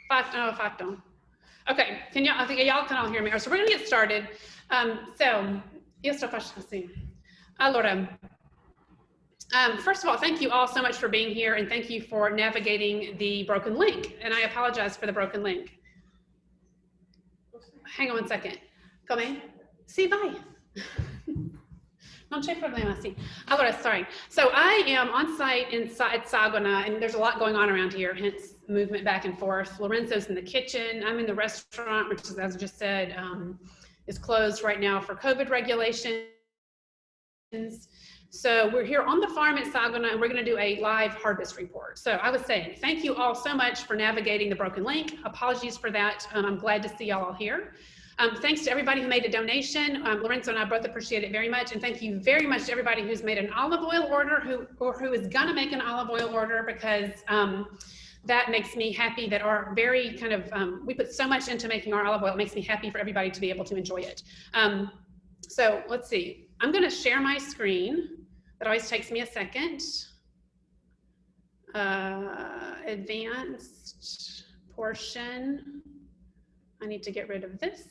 microphone. Fatto. Okay, I think y'all can all hear me. So we're gonna get started. Io sto facendo così. Allora, first of all, thank you all so much for being here, and thank you for navigating the broken link. And I apologize for the broken link. Hang on one second. Come? Sì, vai. Non c'è problema, sì. Allora, sorry. So I am on site at Sàgona, and there's a lot going on around here, hence movement back and forth. Lorenzo's in the kitchen. I'm in the restaurant, which is, as I just said, is closed right now for COVID regulations. So we're here on the farm at Sàgona, and we're going to do a live harvest report. So I was saying, thank you all so much for navigating the broken link. Apologies for that. I'm glad to see y'all all here. Thanks to everybody who made a donation. Lorenzo and I both appreciate it very much. And thank you very much to everybody who's made an olive oil order or who is gonna make an olive oil order, because that makes me happy that our very kind of, we put so much into making our olive oil. It makes me happy for everybody to be able to enjoy it. So let's see. I'm gonna share my screen. That always takes me a second. Advanced portion. I need to get rid of this.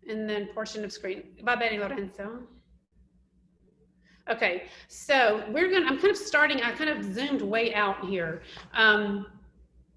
And then portion of screen. Va bene, Lorenzo? Okay, so I'm kind of starting, I kind of zoomed way out here.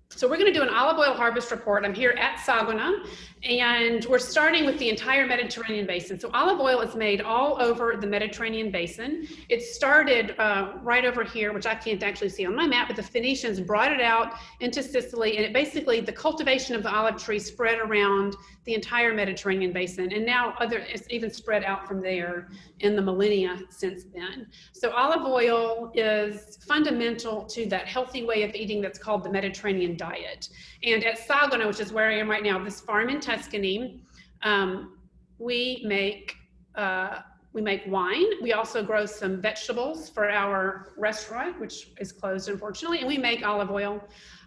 So we're gonna do an olive oil harvest report. I'm here at Sàgona, and we're starting with the entire Mediterranean basin. So olive oil is made all over the Mediterranean basin. It started right over here, which I can't actually see on my map, but the Phoenicians brought it out into Sicily, and it basically, the cultivation of the olive tree spread around the entire Mediterranean basin. And now it's even spread out from there in the millennia since then. So olive oil is fundamental to that healthy way of eating that's called the Mediterranean diet. And at Sàgona, which is where I am right now, this farm in Tuscany, we make wine. We also grow some vegetables for our restaurant, which is closed, unfortunately, and we make olive oil.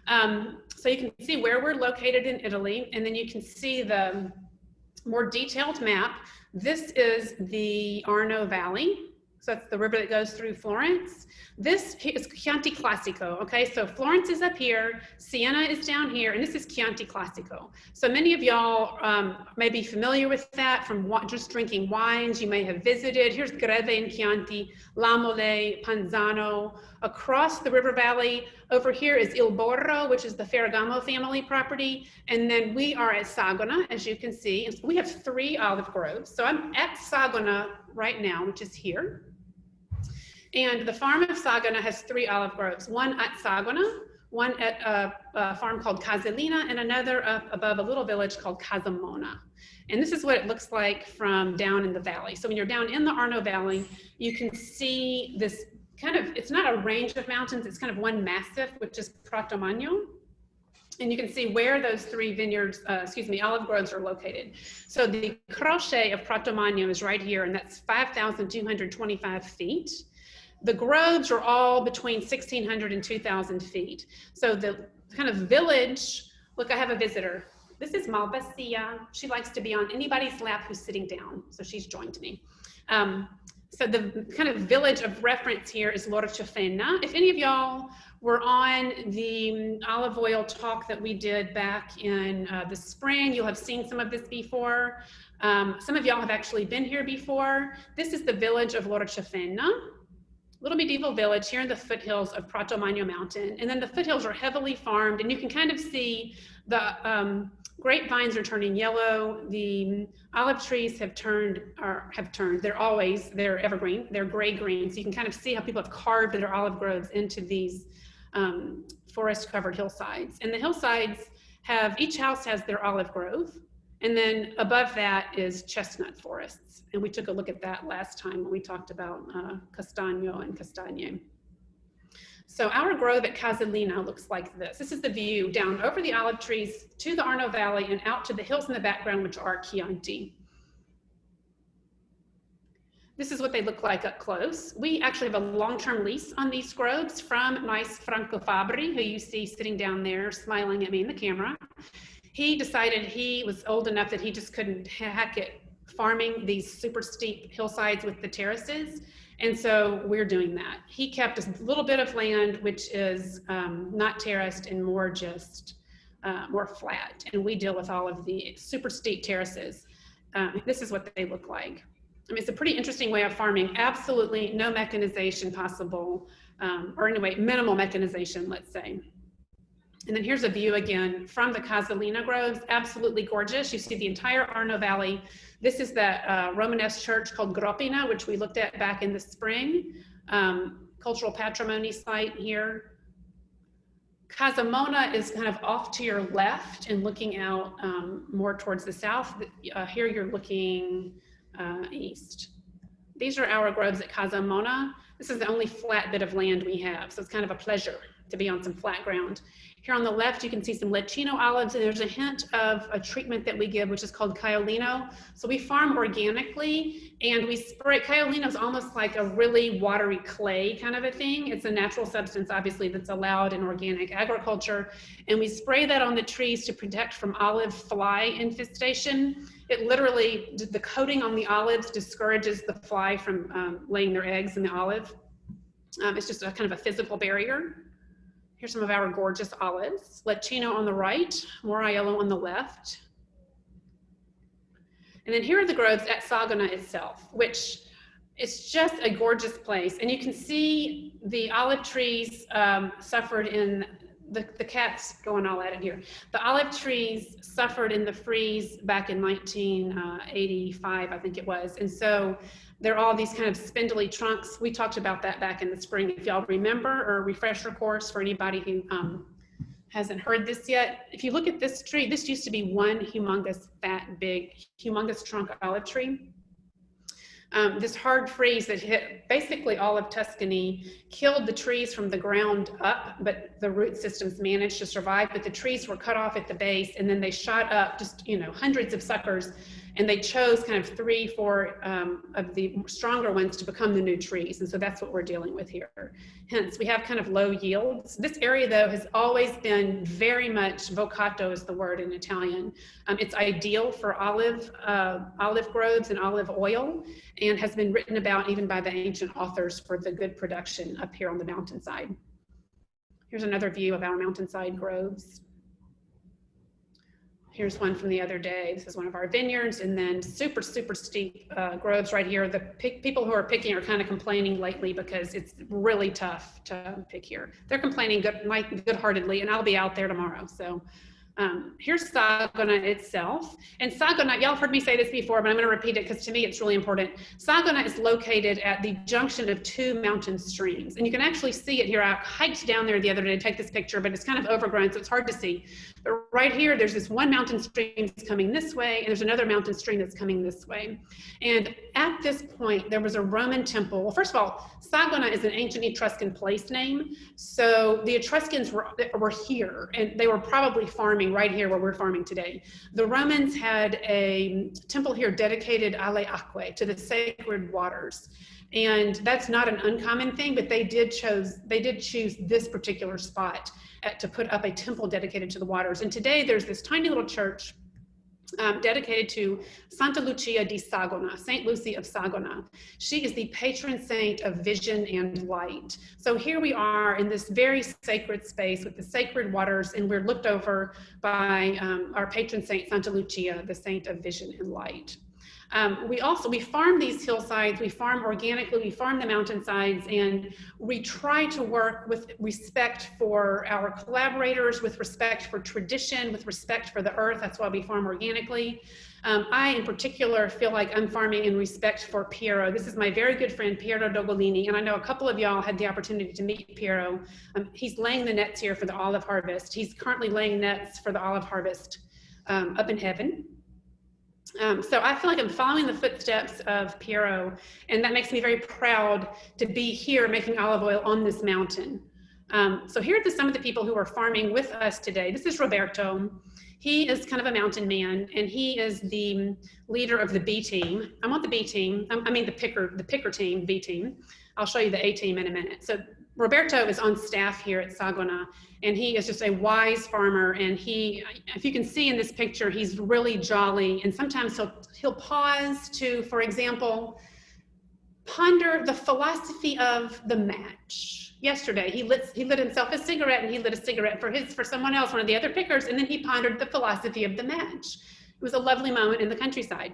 So you can see where we're located in Italy, and then you can see the more detailed map. This is the Arno Valley. So that's the river that goes through Florence. This is Chianti Classico, okay? So Florence is up here, Siena is down here, and this is Chianti Classico. So many of y'all may be familiar with that from just drinking wines. You may have visited. Here's Greve in Chianti, Lamole, Panzano. Across the river valley, over here is Il Borro, which is the Ferragamo family property. And then we are at Sàgona, as you can see. We have 3 olive groves. So I'm at Sàgona right now, which is here. And the farm of Sàgona has 3 olive groves, one at Sàgona, one at a farm called Casalina, and another up above a little village called Casamona. And this is what it looks like from down in the valley. So when you're down in the Arno Valley, you can see this kind of, it's not a range of mountains, it's kind of one massif, which is Prato Magno. And you can see where those 3 vineyards, olive groves are located. So the crochet of Prato Magno is right here, and that's 5,225 feet. The groves are all between 1,600 and 2,000 feet. So the kind of village, look, I have a visitor. This is Malvasia. She likes to be on anybody's lap who's sitting down, so she's joined me. So the kind of village of reference here is Loricefena. If any of y'all were on the olive oil talk that we did back in the spring, you'll have seen some of this before. Some of y'all have actually been here before. This is the village of Loricefena, little medieval village here in the foothills of Prato Magno Mountain. And then the foothills are heavily farmed, and you can kind of see the grapevines are turning yellow. The olive trees have turned, they're evergreen, they're gray-green. So you can kind of see how people have carved their olive groves into these forest-covered hillsides. And the hillsides each house has their olive grove. And then above that is chestnut forests. And we took a look at that last time when we talked about Castagno and Castagne. So our grove at Casalina looks like this. This is the view down over the olive trees to the Arno Valley and out to the hills in the background, which are Chianti. This is what they look like up close. We actually have a long-term lease on these groves from nice Franco Fabri, who you see sitting down there smiling at me in the camera. He decided he was old enough that he just couldn't hack it farming these super steep hillsides with the terraces. And so we're doing that. He kept a little bit of land, which is not terraced and more just more flat. And we deal with all of the super steep terraces. This is what they look like. I mean, it's a pretty interesting way of farming. Absolutely no mechanization possible, or anyway, minimal mechanization, let's say. And then here's a view again from the Casalina groves, absolutely gorgeous. You see the entire Arno Valley. This is that Romanesque church called Gropina, which we looked at back in the spring. Cultural patrimony site here. Casamona is kind of off to your left and looking out more towards the south. Here you're looking east. These are our groves at Casamona. This is the only flat bit of land we have, so it's kind of a pleasure to be on some flat ground. Here on the left, you can see some Lecchino olives, and there's a hint of a treatment that we give, which is called Caiolino. So we farm organically, and we spray. Caiolino is almost like a really watery clay kind of a thing. It's a natural substance, obviously, that's allowed in organic agriculture. And we spray that on the trees to protect from olive fly infestation. It literally, the coating on the olives discourages the fly from laying their eggs in the olive. It's just a kind of a physical barrier. Here's some of our gorgeous olives. Lecchino on the right, Moraiello on the left. And then here are the groves at Sàgona itself, which is just a gorgeous place. And you can see the olive trees suffered in, the cat's going all at it here. The olive trees suffered in the freeze back in 1985, I think it was. And so they're all these kind of spindly trunks. We talked about that back in the spring, if y'all remember, or a refresher course for anybody who hasn't heard this yet. If you look at this tree, this used to be one humongous, fat, big, humongous trunk olive tree. This hard freeze that hit basically all of Tuscany killed the trees from the ground up, but the root systems managed to survive. But the trees were cut off at the base, and then they shot up just, you know, hundreds of suckers, and they chose kind of 3-4 of the stronger ones to become the new trees. And so that's what we're dealing with here. Hence, we have kind of low yields. This area, though, has always been very much, vocato is the word in Italian. It's ideal for olive groves and olive oil, and has been written about even by the ancient authors for the good production up here on the mountainside. Here's another view of our mountainside groves. Here's one from the other day. This is one of our vineyards, and then super, super steep groves right here. The people who are picking are kind of complaining lately because it's really tough to pick here. They're complaining good-heartedly, and I'll be out there tomorrow. So here's Sàgona itself. And Sàgona, y'all have heard me say this before, but I'm going to repeat it because to me it's really important. Sàgona is located at the junction of two mountain streams. And you can actually see it here. I hiked down there the other day to take this picture, but it's kind of overgrown, so it's hard to see. But right here, there's this one mountain stream that's coming this way, and there's another mountain stream that's coming this way. And at this point, there was a Roman temple. Well, first of all, Sàgona is an ancient Etruscan place name. So the Etruscans were here, and they were probably farming right here where we're farming today. The Romans had a temple here dedicated alle acque, to the sacred waters. And that's not an uncommon thing, but they did choose this particular spot to put up a temple dedicated to the waters. And today there's this tiny little church dedicated to Santa Lucia di Sàgona, Saint Lucy of Sàgona. She is the patron saint of vision and light. So here we are in this very sacred space with the sacred waters, and we're looked over by our patron saint, Santa Lucia, the saint of vision and light. We farm these hillsides, we farm organically, we farm the mountainsides, and we try to work with respect for our collaborators, with respect for tradition, with respect for the earth. That's why we farm organically. I, in particular, feel like I'm farming in respect for Piero. This is my very good friend, Piero Dogolini, and I know a couple of y'all had the opportunity to meet Piero. He's laying the nets here for the olive harvest. He's currently laying nets for the olive harvest up in heaven. So I feel like I'm following the footsteps of Piero, and that makes me very proud to be here making olive oil on this mountain. So here are some of the people who are farming with us today. This is Roberto. He is kind of a mountain man, and he is the leader of the B team. I'm on the B team. I mean the picker team, B team. I'll show you the A team in a minute. So Roberto is on staff here at Sàgona, and he is just a wise farmer. And he, if you can see in this picture, he's really jolly. And sometimes he'll pause to, for example, ponder the philosophy of the match. Yesterday, he lit himself a cigarette, and he lit a cigarette for someone else, one of the other pickers, and then he pondered the philosophy of the match. It was a lovely moment in the countryside.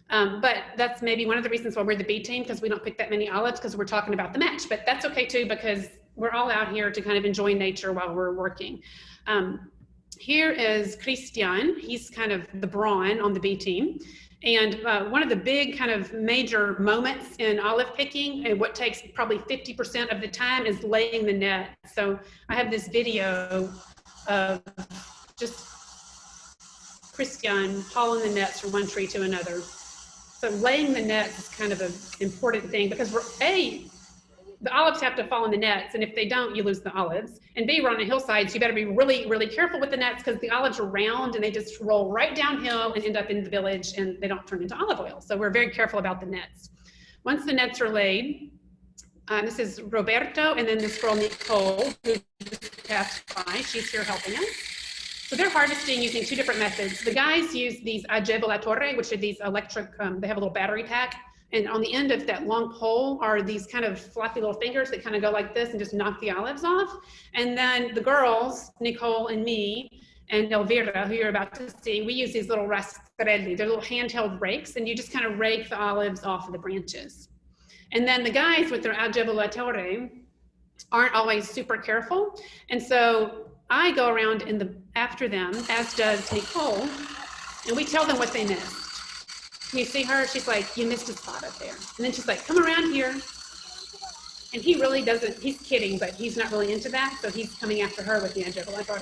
But that's maybe one of the reasons why we're the B team, because we don't pick that many olives, because we're talking about the match. But that's okay too, because we're all out here to kind of enjoy nature while we're working. Here is Christian. He's kind of the brawn on the B team. And one of the big kind of major moments in olive picking, and what takes probably 50% of the time, is laying the net. So I have this video of just Christian hauling the nets from one tree to another. So laying the nets is kind of an important thing, because the olives have to fall in the nets, and if they don't, you lose the olives. And B, we're on a hillside, so you better be really, really careful with the nets, because the olives are round and they just roll right downhill and end up in the village, and they don't turn into olive oil. So we're very careful about the nets. Once the nets are laid, this is Roberto, and then this girl Nicole, who just passed by. She's here helping us. So they're harvesting using two different methods. The guys use these agevolatore, which are these electric, they have a little battery pack. And on the end of that long pole are these kind of floppy little fingers that kind of go like this and just knock the olives off. And then the girls, Nicole and me, and Elvira, who you're about to see, we use these little rastrelli. They're little handheld rakes, and you just kind of rake the olives off of the branches. And then the guys with their agevolatore aren't always super careful. And so I go around after them, as does Nicole, and we tell them what they missed. You see her, she's like, you missed a spot up there. And then she's like, come around here. And he really doesn't, he's kidding, but he's not really into that. So he's coming after her with the agevolatore.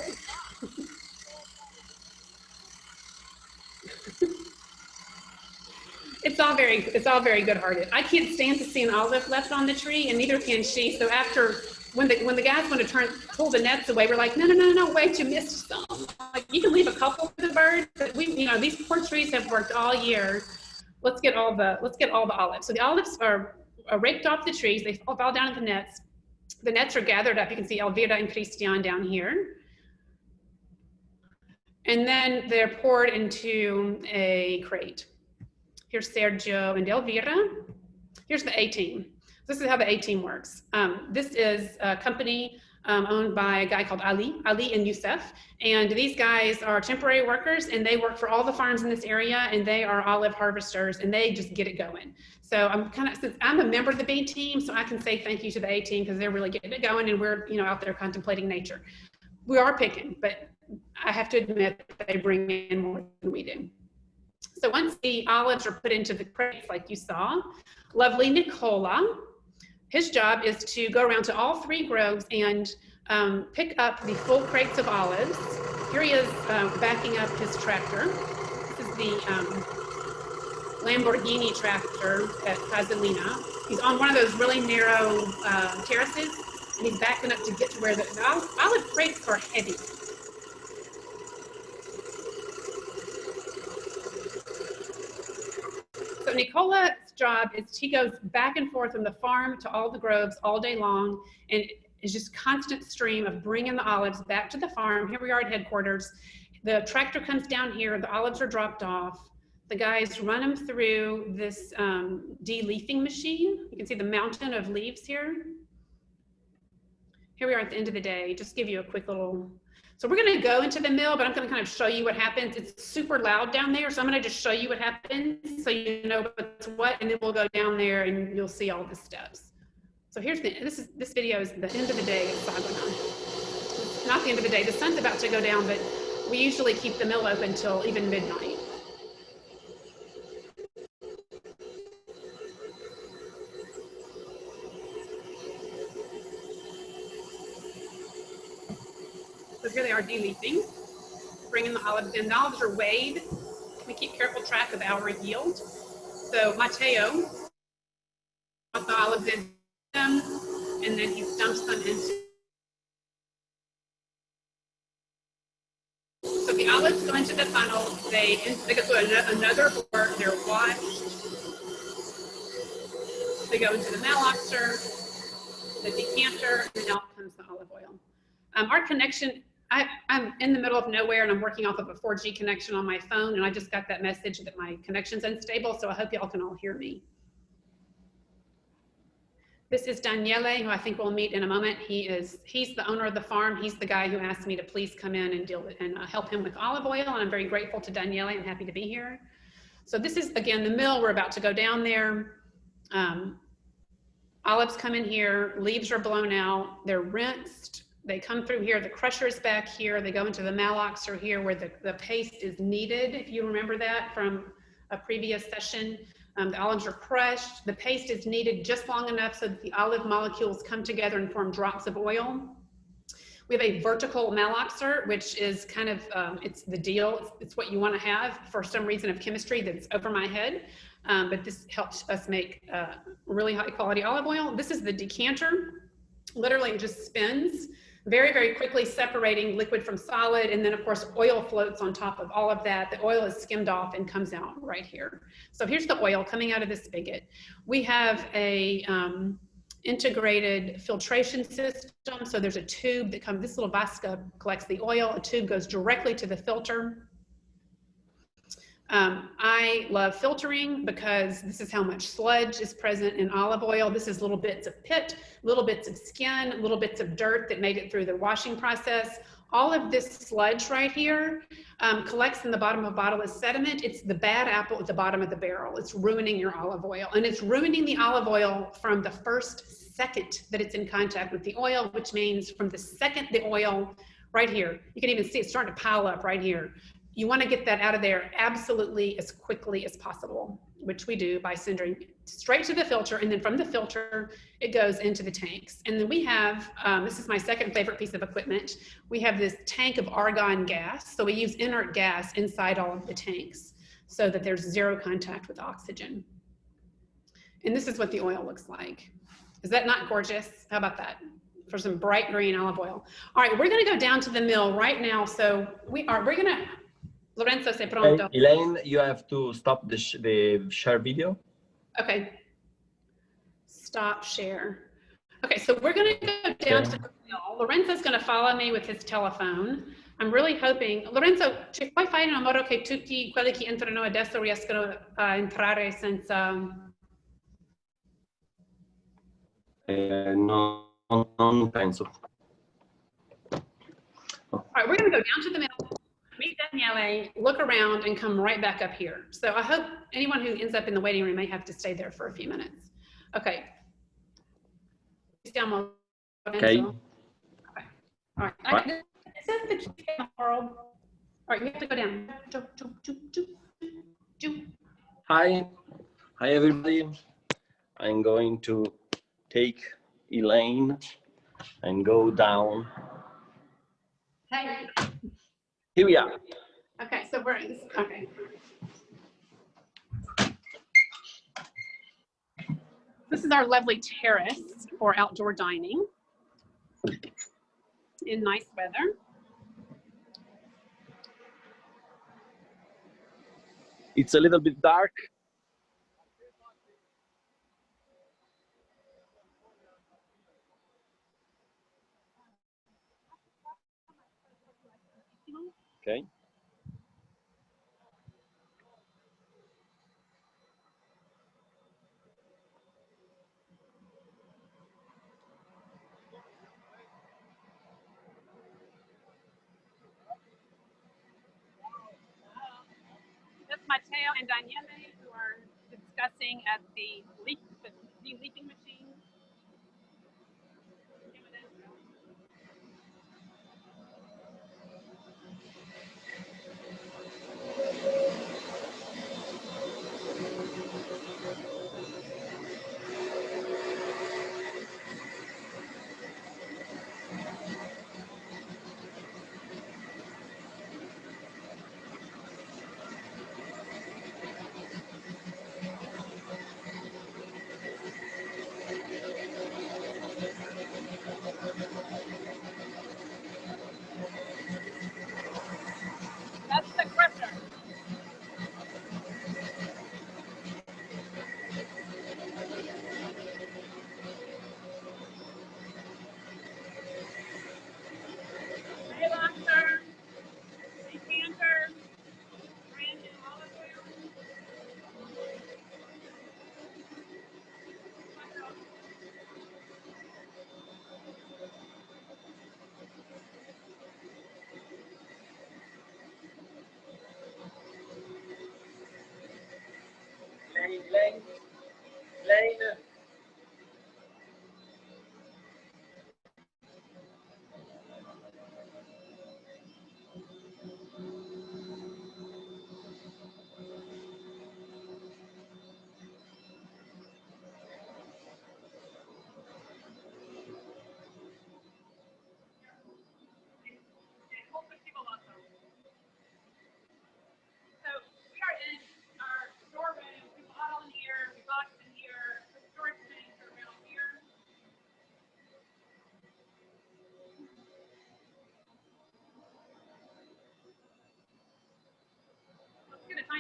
It's all very good-hearted. I can't stand to see an olive left on the tree, and neither can she. So when the guys want to pull the nets away, we're like, no, wait, you missed some. Like, you can leave a couple for the birds, but these poor trees have worked all year. Let's get all the olives. So the olives are raked off the trees. They fall down into the nets. The nets are gathered up. You can see Elvira and Christian down here. And then they're poured into a crate. Here's Sergio and Elvira. Here's the A team. This is how the A team works. This is a company owned by a guy called Ali and Youssef. And these guys are temporary workers, and they work for all the farms in this area, and they are olive harvesters, and they just get it going. So since I'm a member of the B team, so I can say thank you to the A team, because they're really getting it going, and we're out there contemplating nature. We are picking, but I have to admit that they bring in more than we do. So once the olives are put into the crates, like you saw, lovely Nicola, his job is to go around to all three groves and pick up the full crates of olives. Here he is backing up his tractor. This is the Lamborghini tractor at Casalina. He's on one of those really narrow terraces, and he's backing up to get to where the olive crates are heavy. So Nicola's job is he goes back and forth from the farm to all the groves all day long, and it's just constant stream of bringing the olives back to the farm. Here we are at headquarters. The tractor comes down here, the olives are dropped off. The guys run them through this de-leafing machine. You can see the mountain of leaves here. Here we are at the end of the day. Just give you a quick little. So we're going to go into the mill, but I'm going to kind of show you what happens. It's super loud down there, so I'm going to just show you what happens so you know what's what, and then we'll go down there and you'll see all the steps. So here's this video is the end of the day at Sàgona. Not the end of the day. The sun's about to go down, but we usually keep the mill open till even midnight. So here they are de-leafing, bringing the olives in. The olives are weighed. We keep careful track of our yield. So Matteo brought the olives in them, and then he dumps them into. So the olives go into the funnel. They go through another board. They're washed. They go into the Malloxer, the decanter, and out comes the olive oil. Our connection. I'm in the middle of nowhere, and I'm working off of a 4G connection on my phone, and I just got that message that my connection's unstable, so I hope y'all can all hear me. This is Daniele, who I think we'll meet in a moment. He's the owner of the farm. He's the guy who asked me to please come in and deal with and help him with olive oil. And I'm very grateful to Daniele. I'm happy to be here. So this is, again, the mill. We're about to go down there. Olives come in here. Leaves are blown out. They're rinsed. They come through here. The crusher is back here. They go into the Malloxer here where the paste is kneaded, if you remember that from a previous session. The olives are crushed. The paste is kneaded just long enough so that the olive molecules come together and form drops of oil. We have a vertical Malloxer, which is kind of, it's the deal. It's what you want to have for some reason of chemistry that's over my head. But this helps us make really high quality olive oil. This is the decanter. Literally, it just spins very, very quickly, separating liquid from solid. And then, of course, oil floats on top of all of that. The oil is skimmed off and comes out right here. So here's the oil coming out of this spigot. We have a integrated filtration system. So there's a tube that comes, this little vasca collects the oil. A tube goes directly to the filter. I love filtering because this is how much sludge is present in olive oil. This is little bits of pit, little bits of skin, little bits of dirt that made it through the washing process. All of this sludge right here collects in the bottom of a bottle as sediment. It's the bad apple at the bottom of the barrel. It's ruining your olive oil. And it's ruining the olive oil from the first second that it's in contact with the oil, which means from the second the oil, right here, you can even see it's starting to pile up right here. You want to get that out of there absolutely as quickly as possible, which we do by sending straight to the filter, and then from the filter, it goes into the tanks. And then we have, this is my second favorite piece of equipment, we have this tank of argon gas. So we use inert gas inside all of the tanks so that there's zero contact with oxygen. And this is what the oil looks like. Is that not gorgeous? How about that? For some bright green olive oil. All right, we're gonna go down to the mill right now. So we're gonna, Lorenzo, sei pronto? Hey, Elaine, you have to stop the share video. Okay. Stop share. Okay, so we're going to go down to the mill. Lorenzo's going to follow me with his telephone. I'm really hoping, Lorenzo, ci puoi fare in modo che tutti quelli che entrano adesso riescano a entrare senza... No, non penso. All right, we're going to go down to the mill. Meet Daniele, look around, and come right back up here. So I hope anyone who ends up in the waiting room may have to stay there for a few minutes. Okay. Okay. Okay. All right. This is the cutest in the world. All right, you have to go down. Hi. Hi, everybody. I'm going to take Elaine and go down. Hey. Here we are. Okay, so we're in, okay. This is our lovely terrace for outdoor dining in nice weather. It's a little bit dark. Okay. That's Matteo and Daniele, who are discussing at the leaping machine.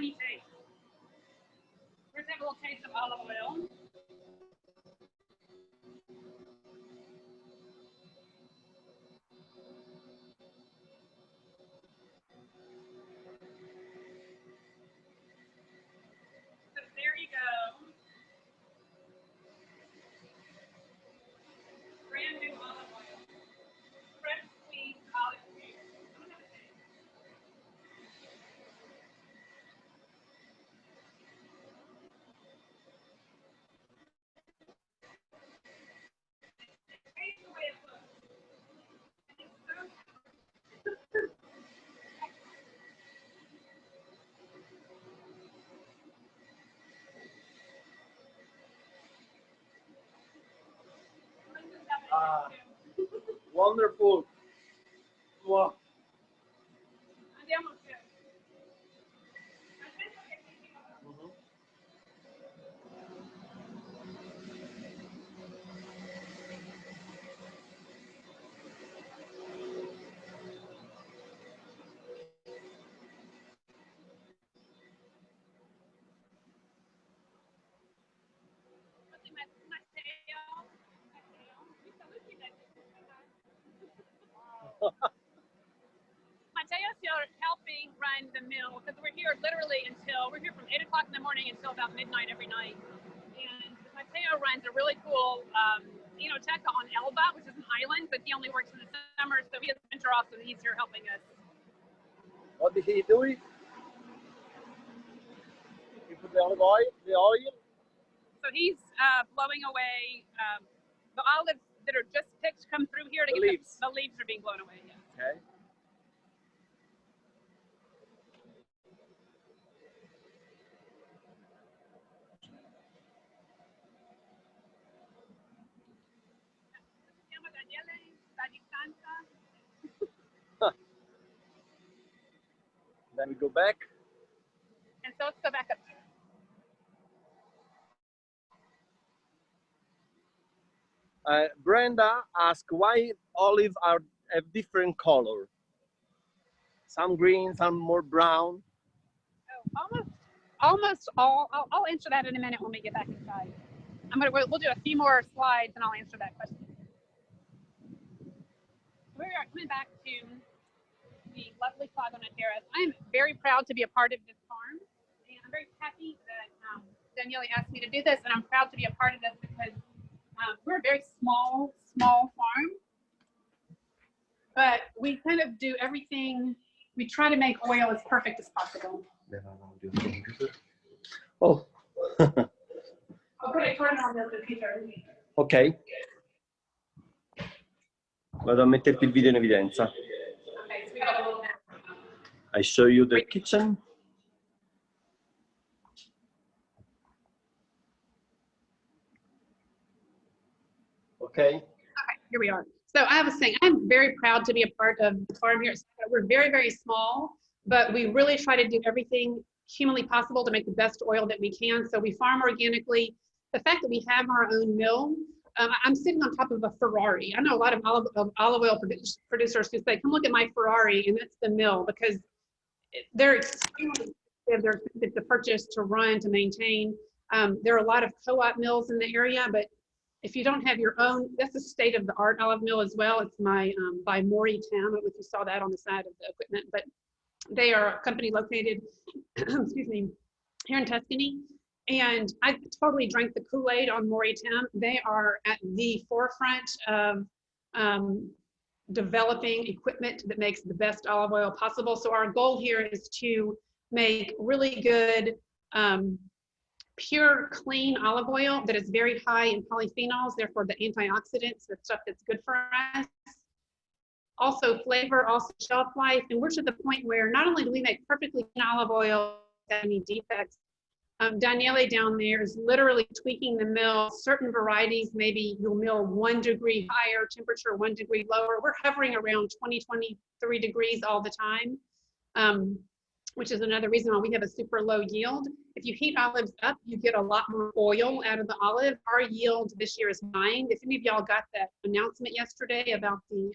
tiny taste. We're gonna have a little taste of olive oil. So there you go. Brand new olive oil. Fresh, sweet olive oil. I'm gonna have a taste. Taste the way it looks. It's so Wonderful. Wow. Andiamo più. Aspetta che ti dico. Mateo's here helping run the mill because we're here literally until we're here from 8 o'clock in the morning until about midnight every night. And Mateo runs a really cool Enoteca on Elba, which is an island, but he only works in the summer, so he has winter off, so he's here helping us. What is he doing? He put the olive oil, So he's blowing away the olives that are just picked come through here to The get leaves. the leaves are being blown away. Yeah. Okay. Then we go back. And so let's go back up here. Brenda asked why olives have different color. Some green, some more brown. Oh, almost all. I'll answer that in a minute when we get back inside. We'll do a few more slides and I'll answer that question. We are coming back to the lovely Sàgona terrace. I am very proud to be a part of this farm, and I'm very happy that Daniele asked me to do this, and I'm proud to be a part of this because we're a very small farm, but we kind of do everything. We try to make oil as perfect as possible. Oh. I'll put it on the computer. Ok. Vado a metterti il video in evidenza. Okay, so we got a little bit. I show you the kitchen. Okay. Okay, here we are. So I was saying, I'm very proud to be a part of the farm here. We're very, very small, but we really try to do everything humanly possible to make the best oil that we can. So we farm organically. The fact that we have our own mill, I'm sitting on top of a Ferrari. I know a lot of olive oil producers who say, come look at my Ferrari, and that's the mill, because they're extremely expensive. They're expensive to purchase, to run, to maintain. There are a lot of co-op mills in the area, but if you don't have your own, that's a state-of-the-art olive mill as well. It's by Mori Tam. I don't know if you saw that on the side of the equipment, but they are a company located, excuse me, here in Tuscany. And I totally drank the Kool-Aid on Mori Tam. They are at the forefront of developing equipment that makes the best olive oil possible. So our goal here is to make really good, pure, clean olive oil that is very high in polyphenols, therefore the antioxidants, the stuff that's good for us. Also flavor, also shelf life, and we're to the point where not only do we make perfectly clean olive oil without any defects, Daniele down there is literally tweaking the mill. Certain varieties, maybe you'll mill 1 degree higher temperature, 1 degree lower. We're hovering around 20, 23 degrees all the time, which is another reason why we have a super low yield. If you heat olives up, you get a lot more oil out of the olive. Our yield this year is 9. If any of y'all got that announcement yesterday about the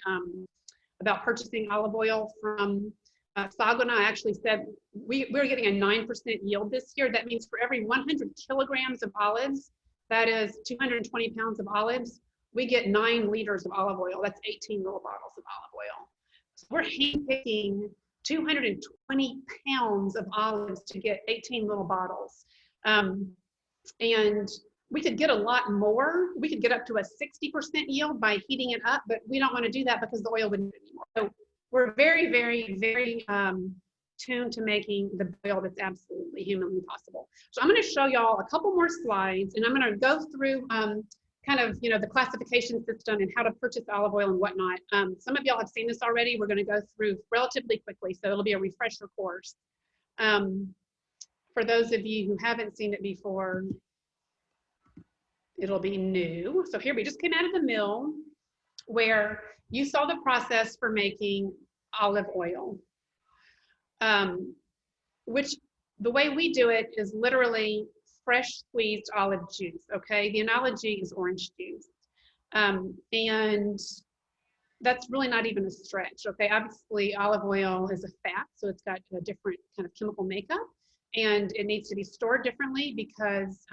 about purchasing olive oil from Sàgona actually said we're getting a 9% yield this year. That means for every 100 kilograms of olives, that is 220 pounds of olives, we get 9 liters of olive oil. That's 18 little bottles of olive oil. So we're handpicking 220 pounds of olives to get 18 little bottles. And we could get a lot more. We could get up to a 60% yield by heating it up, but we don't want to do that because the oil wouldn't do anymore. So we're very, very, very tuned to making the oil that's absolutely humanly possible. So I'm going to show y'all a couple more slides, and I'm going to go through kind of, you know, the classification system and how to purchase olive oil and whatnot. Some of y'all have seen this already. We're going to go through relatively quickly, so it'll be a refresher course. For those of you who haven't seen it before, it'll be new. So here we just came out of the mill where you saw the process for making olive oil, which the way we do it is literally fresh squeezed olive juice, okay? The analogy is orange juice. And that's really not even a stretch, okay? Obviously, olive oil is a fat, so it's got a different kind of chemical makeup, and it needs to be stored differently because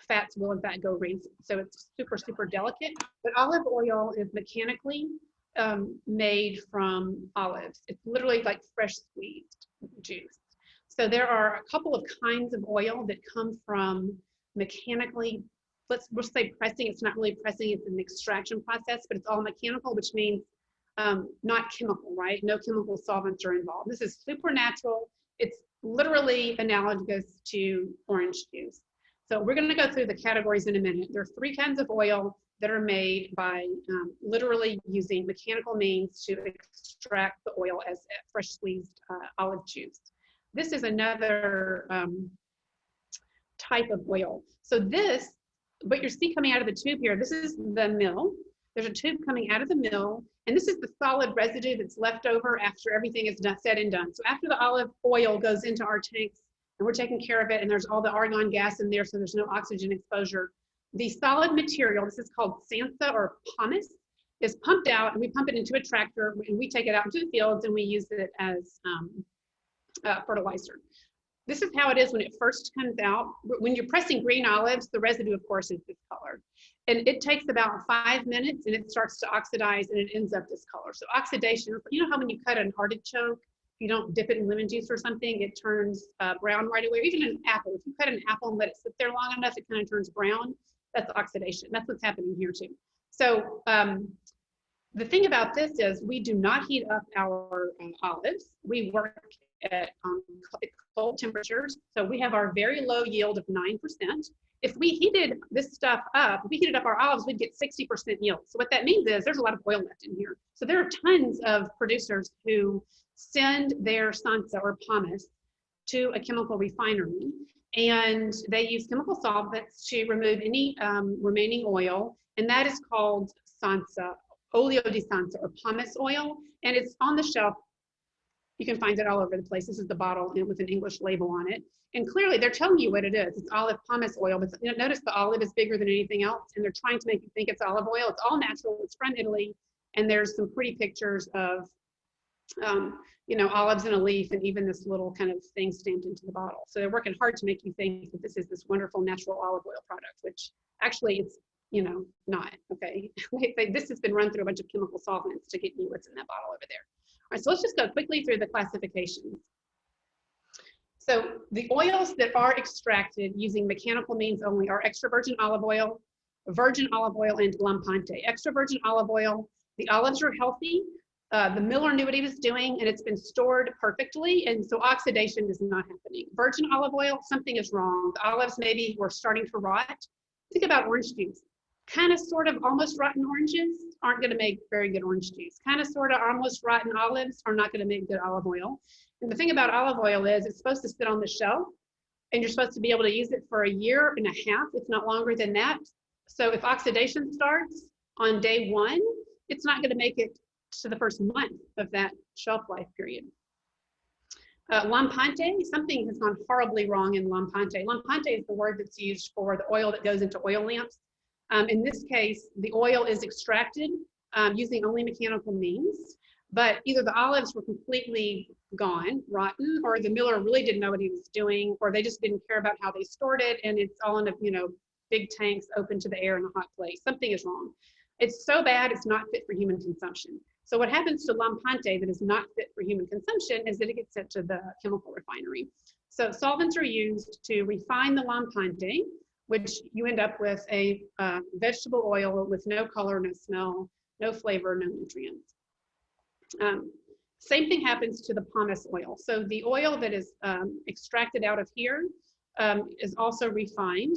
fats will in fact go rancid. So it's super, super delicate. But olive oil is mechanically made from olives. It's literally like fresh squeezed juice. So there are a couple of kinds of oil that come from mechanically, we'll say pressing. It's not really pressing, it's an extraction process, but it's all mechanical, which means not chemical, right? No chemical solvents are involved. This is super natural. It's literally analogous to orange juice. So we're going to go through the categories in a minute. There are 3 kinds of oil that are made by literally using mechanical means to extract the oil as fresh squeezed olive juice. This is another type of oil. So this, what you see coming out of the tube here, this is the mill. There's a tube coming out of the mill, and this is the solid residue that's left over after everything is done, said and done. So after the olive oil goes into our tanks, and we're taking care of it, and there's all the argon gas in there, so there's no oxygen exposure. The solid material, this is called sansa or pomace, is pumped out, and we pump it into a tractor, and we take it out into the fields, and we use it as fertilizer. This is how it is when it first comes out. When you're pressing green olives, the residue, of course, is this color. And it takes about 5 minutes, and it starts to oxidize, and it ends up this color. So oxidation, you know how when you cut an artichoke, if you don't dip it in lemon juice or something, it turns brown right away. Or even an apple, if you cut an apple and let it sit there long enough, it kind of turns brown. That's oxidation. That's what's happening here too. So the thing about this is we do not heat up our olives. We work at cold temperatures. So we have our very low yield of 9%. If we heated this stuff up, if we heated up our olives, we'd get 60% yield. So what that means is there's a lot of oil left in here. So there are tons of producers who send their sansa or pomace to a chemical refinery, and they use chemical solvents to remove any remaining oil, and that is called sansa, olio di sansa, or pomace oil, and it's on the shelf. You can find it all over the place. This is the bottle with an English label on it, and clearly they're telling you what it is. It's olive pomace oil, but notice the olive is bigger than anything else, and they're trying to make you think it's olive oil. It's all natural. It's from Italy, and there's some pretty pictures of you know, olives in a leaf, and even this little kind of thing stamped into the bottle. So they're working hard to make you think that this is this wonderful natural olive oil product, which actually it's, you know, not, okay? This has been run through a bunch of chemical solvents to get you what's in that bottle over there. All right, so let's just go quickly through the classifications. So the oils that are extracted using mechanical means only are extra virgin olive oil, and lampante. Extra virgin olive oil, the olives are healthy. The miller knew what he was doing, and it's been stored perfectly, and so oxidation is not happening. Virgin olive oil, something is wrong. The olives maybe were starting to rot. Think about orange juice. Kind of, sort of, almost rotten oranges aren't going to make very good orange juice. Kind of, sort of, almost rotten olives are not going to make good olive oil. And the thing about olive oil is it's supposed to sit on the shelf, and you're supposed to be able to use it for 1.5 years, if not longer than that. So if oxidation starts on day 1, it's not going to make it to the first month of that shelf life period. Lampante, something has gone horribly wrong in lampante. Lampante is the word that's used for the oil that goes into oil lamps. In this case, the oil is extracted using only mechanical means, but either the olives were completely gone, rotten, or the miller really didn't know what he was doing, or they just didn't care about how they stored it, and it's all in a, big tanks open to the air in a hot place. Something is wrong. It's so bad, it's not fit for human consumption. So what happens to lampante that is not fit for human consumption is that it gets sent to the chemical refinery. So solvents are used to refine the lampante, which you end up with a vegetable oil with no color, no smell, no flavor, no nutrients. Same thing happens to the pomace oil. So the oil that is extracted out of here is also refined,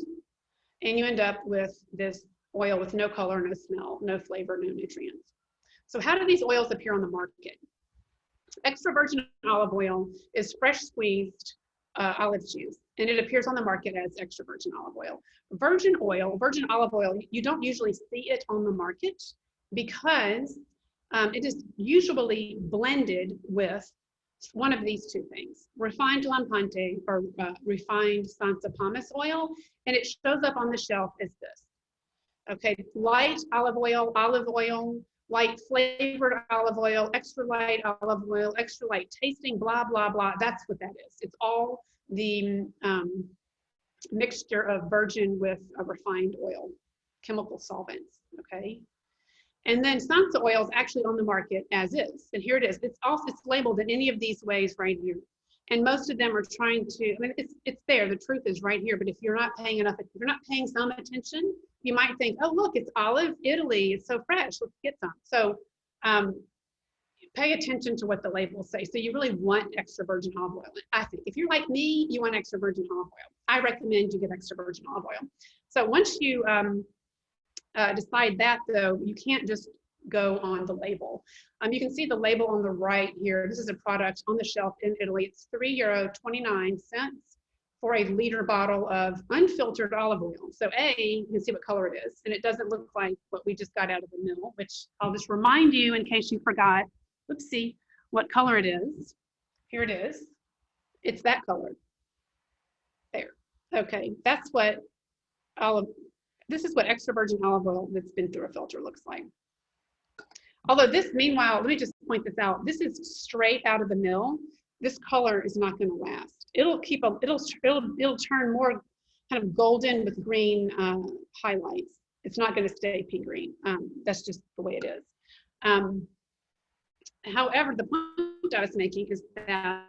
and you end up with this oil with no color, no smell, no flavor, no nutrients. So how do these oils appear on the market? Extra virgin olive oil is fresh squeezed olive juice, and it appears on the market as extra virgin olive oil. Virgin olive oil, you don't usually see it on the market because it is usually blended with one of these two things: refined lampante or refined Sansa pomace oil, and it shows up on the shelf as this. Okay, light olive oil, light flavored olive oil, extra light tasting, blah, blah, blah. That's what that is. It's all the mixture of virgin with a refined oil, chemical solvents, okay? And then Sansa oil is actually on the market as is. And here it is. It's labeled in any of these ways right here. And most of them are trying to, it's there, the truth is right here, but if you're not paying enough, if you're not paying some attention, you might think, oh, look, it's olive Italy, it's so fresh, let's get some. So pay attention to what the labels say. So you really want extra virgin olive oil. I think if you're like me, you want extra virgin olive oil. I recommend you get extra virgin olive oil. So once you decide that, though, you can't just go on the label. You can see the label on the right here. This is a product on the shelf in Italy. It's €3.29 for a liter bottle of unfiltered olive oil. So you can see what color it is, and it doesn't look like what we just got out of the mill, which I'll just remind you in case you forgot, oopsie, what color it is. Here it is. It's that color. There. Okay, that's what this is what extra virgin olive oil that's been through a filter looks like. Although this, meanwhile, let me just point this out. This is straight out of the mill. This color is not going to last. It'll turn more kind of golden with green highlights. It's not going to stay pea green. That's just the way it is. However, the point I was making is that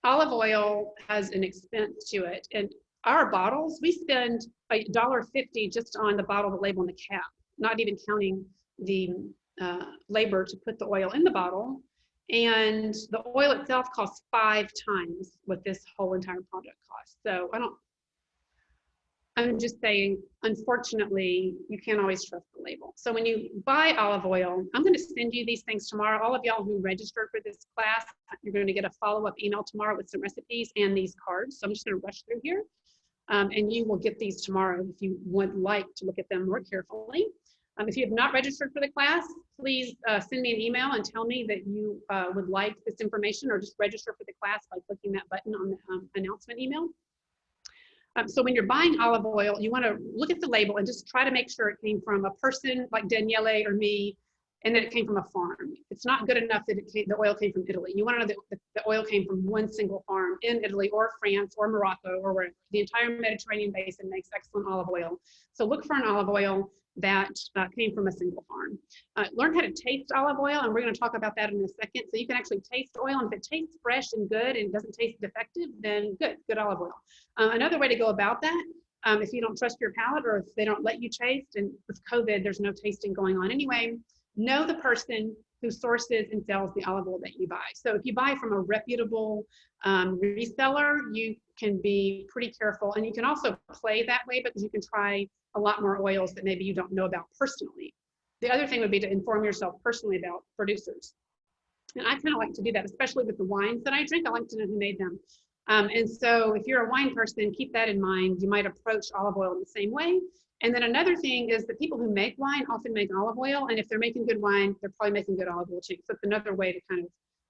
olive oil has an expense to it, and our bottles, we spend $1.50 just on the bottle, the label, and the cap, not even counting the labor to put the oil in the bottle. And the oil itself costs 5 times what this whole entire product costs. So I'm just saying, unfortunately, you can't always trust the label. So when you buy olive oil, I'm going to send you these things tomorrow. All of y'all who registered for this class, you're going to get a follow-up email tomorrow with some recipes and these cards. So I'm just going to rush through here. And you will get these tomorrow if you would like to look at them more carefully. If you have not registered for the class, please send me an email and tell me that you would like this information, or just register for the class by clicking that button on the announcement email. So when you're buying olive oil, you want to look at the label and just try to make sure it came from a person like Daniele or me, and that it came from a farm. It's not good enough that the oil came from Italy. You want to know that the oil came from one single farm in Italy or France or Morocco or wherever. The entire Mediterranean basin makes excellent olive oil. So look for an olive oil that came from a single farm. Learn how to taste olive oil, and we're going to talk about that in a second. So you can actually taste oil, and if it tastes fresh and good and doesn't taste defective, then good olive oil. Another way to go about that, if you don't trust your palate, or if they don't let you taste, and with COVID, there's no tasting going on anyway, know the person who sources and sells the olive oil that you buy. So if you buy from a reputable reseller, you can be pretty careful, and you can also play that way because you can try a lot more oils that maybe you don't know about personally. The other thing would be to inform yourself personally about producers. And I kind of like to do that, especially with the wines that I drink. I like to know who made them. And so if you're a wine person, keep that in mind. You might approach olive oil in the same way. And then another thing is that people who make wine often make olive oil. And if they're making good wine, they're probably making good olive oil too. So it's another way to kind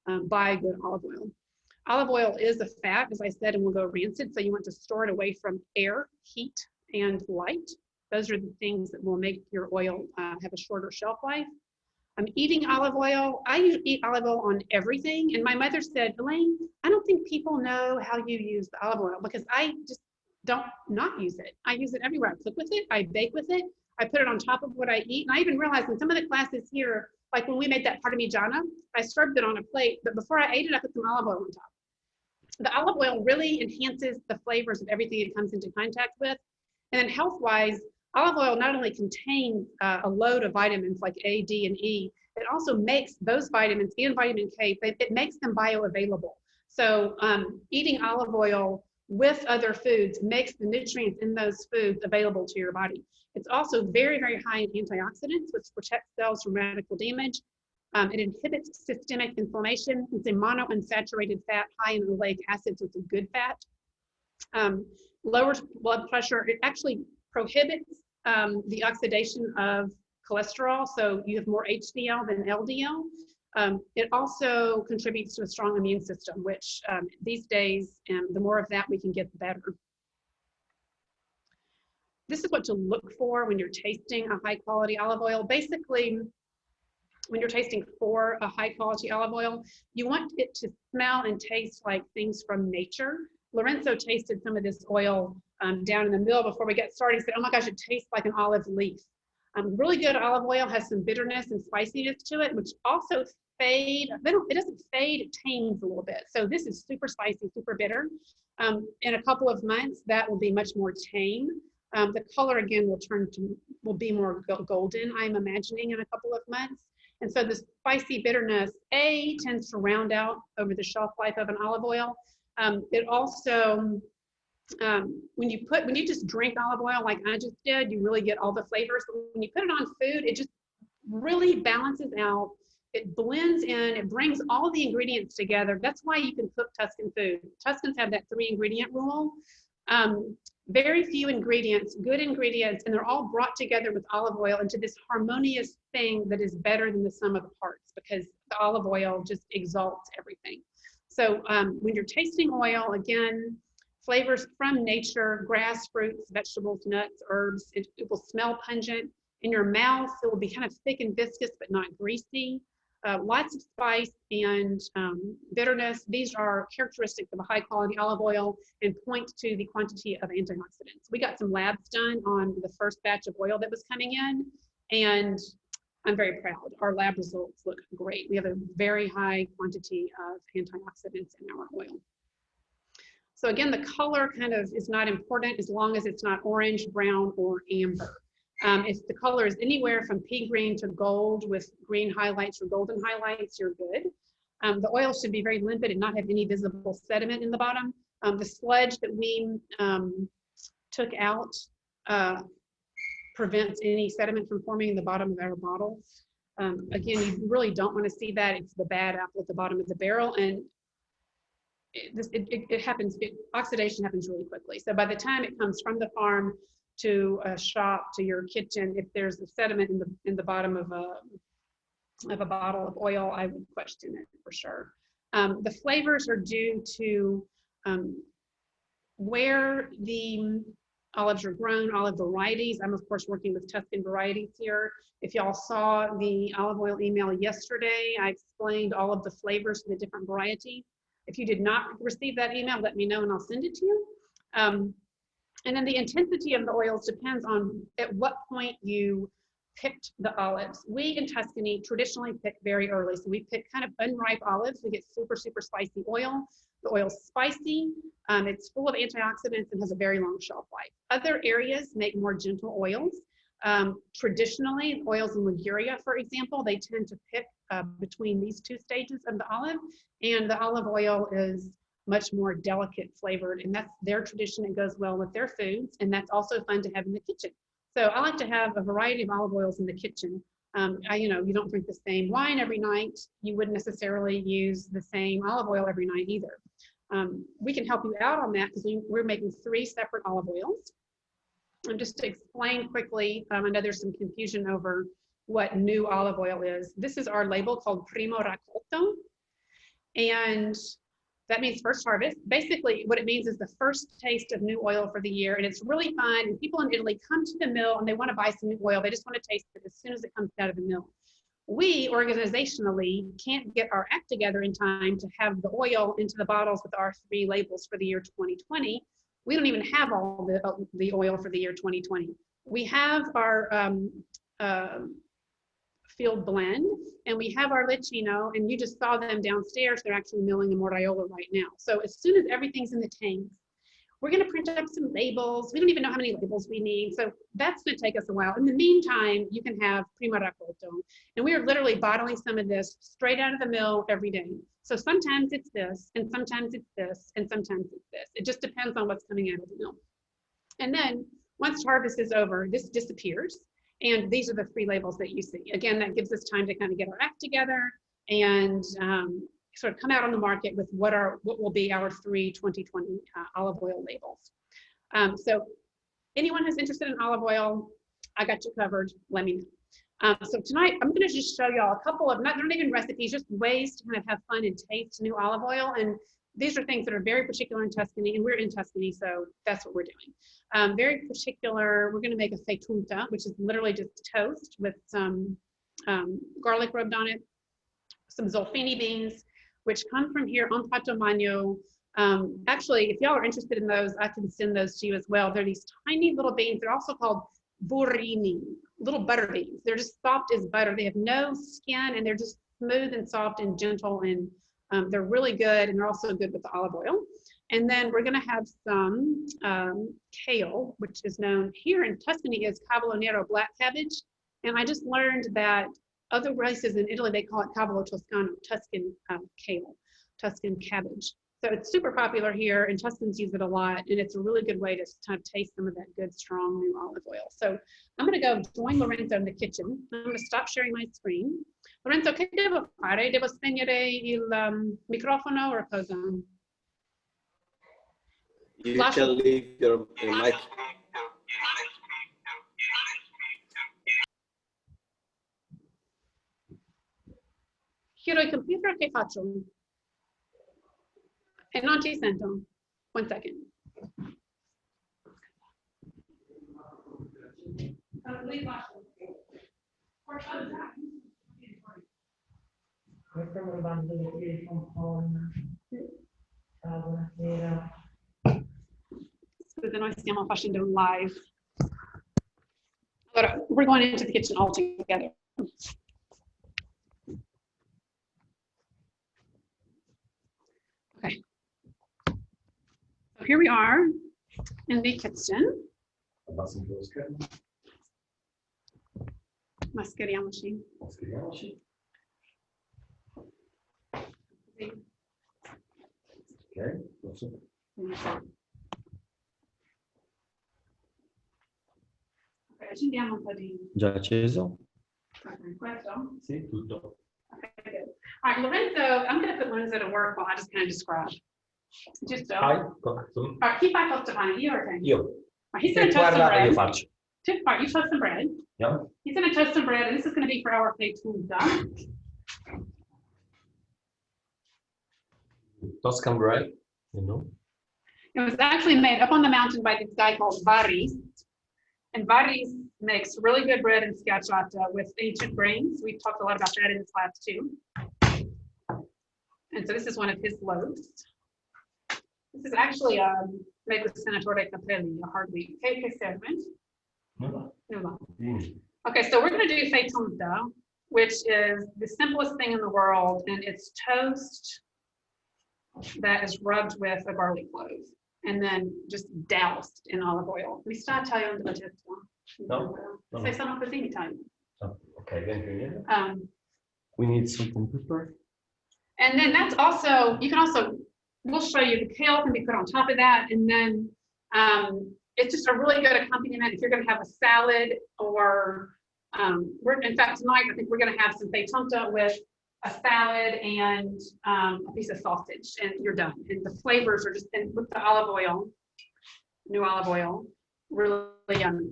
of buy good olive oil. Olive oil is a fat, as I said, and will go rancid. So you want to store it away from air, heat, and light. Those are the things that will make your oil have a shorter shelf life. I'm eating olive oil. I eat olive oil on everything. And my mother said, Elaine, I don't think people know how you use the olive oil because I just don't not use it. I use it everywhere. I cook with it. I bake with it. I put it on top of what I eat. And I even realized in some of the classes here, like when we made that parmigiana, I served it on a plate, but before I ate it, I put some olive oil on top. The olive oil really enhances the flavors of everything it comes into contact with. And then health-wise, olive oil not only contains a load of vitamins like A, D, and E, it also makes those vitamins and vitamin K, it makes them bioavailable. So eating olive oil with other foods makes the nutrients in those foods available to your body. It's also very, very high in antioxidants, which protects cells from radical damage. It inhibits systemic inflammation. It's a monounsaturated fat, high in oleic acid, so it's a good fat. Lowers blood pressure. It actually prohibits the oxidation of cholesterol, so you have more HDL than LDL. It also contributes to a strong immune system, which these days, the more of that we can get, the better. This is what to look for when you're tasting a high quality olive oil. Basically, when you're tasting for a high quality olive oil, you want it to smell and taste like things from nature. Lorenzo tasted some of this oil down in the mill before we got started. He said, oh my gosh, it tastes like an olive leaf. Really good olive oil has some bitterness and spiciness to it, which also fade. It doesn't fade, it tames a little bit. So this is super spicy, super bitter. In a couple of months, that will be much more tame. The color again will be more golden, I'm imagining, in a couple of months. And so the spicy bitterness, tends to round out over the shelf life of an olive oil. It also, when you just drink olive oil like I just did, you really get all the flavors. But when you put it on food, it just really balances out. It blends in, it brings all the ingredients together. That's why you can cook Tuscan food. Tuscans have that 3-ingredient rule. Very few ingredients, good ingredients, and they're all brought together with olive oil into this harmonious thing that is better than the sum of the parts, because the olive oil just exalts everything. So when you're tasting oil, again, flavors from nature, grass, fruits, vegetables, nuts, herbs, it will smell pungent. In your mouth, it will be kind of thick and viscous, but not greasy. Lots of spice and bitterness. These are characteristics of a high quality olive oil and point to the quantity of antioxidants. We got some labs done on the first batch of oil that was coming in, and I'm very proud. Our lab results look great. We have a very high quantity of antioxidants in our oil. So again, the color kind of is not important as long as it's not orange, brown, or amber. If the color is anywhere from pea green to gold with green highlights or golden highlights, you're good. The oil should be very limpid and not have any visible sediment in the bottom. The sludge that we took out prevents any sediment from forming in the bottom of our bottle. Again, you really don't want to see that. It's the bad apple at the bottom of the barrel, and it happens, oxidation happens really quickly. So by the time it comes from the farm to a shop, to your kitchen, if there's a sediment in the bottom of a bottle of oil, I would question it for sure. The flavors are due to where the olives are grown, olive varieties. I'm of course working with Tuscan varieties here. If y'all saw the olive oil email yesterday, I explained all of the flavors for the different varieties. If you did not receive that email, let me know and I'll send it to you. And then the intensity of the oils depends on at what point you picked the olives. We in Tuscany traditionally pick very early. So we pick kind of unripe olives. We get super, super spicy oil. The oil's spicy. It's full of antioxidants and has a very long shelf life. Other areas make more gentle oils. Traditionally, oils in Liguria, for example, they tend to pick between these two stages of the olive, and the olive oil is much more delicate flavored, and that's their tradition. It goes well with their foods, and that's also fun to have in the kitchen. So I like to have a variety of olive oils in the kitchen. You don't drink the same wine every night. You wouldn't necessarily use the same olive oil every night either. We can help you out on that because we're making 3 separate olive oils. And just to explain quickly, I know there's some confusion over what new olive oil is. This is our label called Primo Raccolto, and that means first harvest. Basically, what it means is the first taste of new oil for the year, and it's really fun. And people in Italy come to the mill and they want to buy some new oil. They just want to taste it as soon as it comes out of the mill. we organizationally can't get our act together in time to have the oil into the bottles with our 3 labels for the year 2020. We don't even have all the oil for the year 2020. We have our field blend, and we have our Licino, and you just saw them downstairs. They're actually milling the Morraiola right now. So as soon as everything's in the tanks, we're going to print up some labels. We don't even know how many labels we need. So that's going to take us a while. In the meantime, you can have Prima Raccolto. And we are literally bottling some of this straight out of the mill every day. So sometimes it's this, and sometimes it's this, and sometimes it's this. It just depends on what's coming out of the mill. And then once harvest is over, this disappears. And these are the 3 labels that you see. Again, that gives us time to kind of get our act together and sort of come out on the market with what will be our 3 2020 olive oil labels. So anyone who's interested in olive oil, I got you covered, let me know. So tonight, I'm gonna just show y'all a couple of, not even recipes, just ways to kind of have fun and taste new olive oil. And these are things that are very particular in Tuscany, and we're in Tuscany, so that's what we're doing. Very particular, we're gonna make a fett'unta, which is literally just toast with some garlic rubbed on it, some zolfini beans, which come from here on Prato Magno. Actually, if y'all are interested in those, I can send those to you as well. They're these tiny little beans. They're also called burrini, little butter beans. They're just soft as butter. They have no skin, and they're just smooth and soft and gentle, and they're really good, and they're also good with the olive oil. And then we're gonna have some kale, which is known here in Tuscany as cavolo nero, black cabbage. And I just learned that other places in Italy, they call it cavolo toscano, Tuscan kale, Tuscan cabbage. So it's super popular here, and Tuscans use it a lot, and it's a really good way to kind of taste some of that good, strong new olive oil. So I'm gonna go join Lorenzo in the kitchen. I'm gonna stop sharing my screen. Lorenzo, che devo fare? Devo spegnere il microfono or cosa? You can leave your mic. Chiudo il computer, che faccio? E non ci sento. 1 second. Stiamo provando le piedi con forma. Buonasera. Scusate, noi stiamo facendo un live. Allora, we're going into the kitchen all together. Okay. So here we are in the kitchen. Mascheriamoci. Ok, accendiamo un po' di... già acceso? Questo? Sì, tutto. Okay, good. All right, Lorenzo, I'm going to put Lorenzo to work while I just kind of describe. Just so. Fai? All right, chi fa tosto pane? Io or te? Io. All right, he's going to toast some Guarda, bread. io faccio. All right, you toast some bread. Yeah. He's going to toast some bread, and this is going to be for our fett'unta. Tuscan bread, you know. It was actually made up on the mountain by this guy called Varis. And Varis makes really good bread and schiacciata with ancient grains. We've talked a lot about that in this class too. And so this is one of his loaves. This is actually made with Senatore Capelli, a hard wheat. Che serve? Nulla. Okay, so we're going to do fett'unta, which is the simplest thing in the world, and it's toast that is rubbed with a garlic clove and then just doused in olive oil. Mi sta tagliando la testa. No. Say sono così mi taglio. Okay, then we need salt and pepper. And then that's also, you can also, we'll show you the kale can be put on top of that. And then it's just a really good accompaniment if you're going to have a salad or, in fact, tonight, I think we're going to have some fett'unta with a salad and a piece of sausage, and you're done. And the flavors are just, and with the olive oil, new olive oil, really yummy.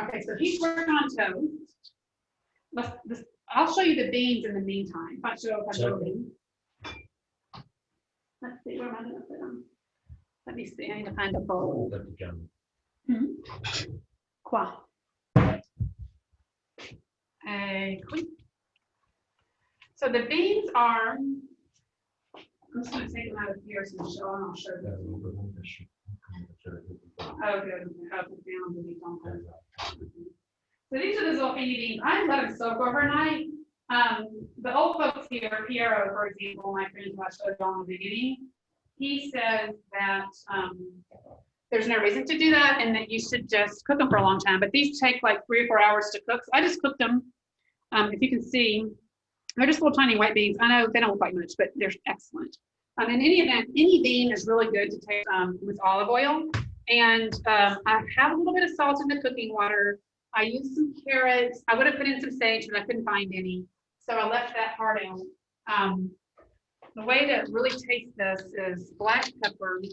Okay, so he's working on toast. I'll show you the beans in the meantime. Faccio fagioli. Let's see, where am I going to put them? Let me see, I need to find a bowl. Qua. Qui. So the beans are, I'm just going to take them out of here and I'll show them. Oh, good. Up and down, really don't hurt. So these are the zolfini beans. I let them soak overnight. The old folks here, Piero, for example, my friend who I showed you in the beginning, he says that there's no reason to do that and that you should just cook them for a long time. But these take like 3 or 4 hours to cook. So I just cooked them. If you can see, they're just little tiny white beans. I know they don't look like much, but they're excellent. In any event, any bean is really good to take with olive oil. And I have a little bit of salt in the cooking water. I used some carrots. I would have put in some sage, but I couldn't find any. So I left that part out. The way to really taste this is black pepper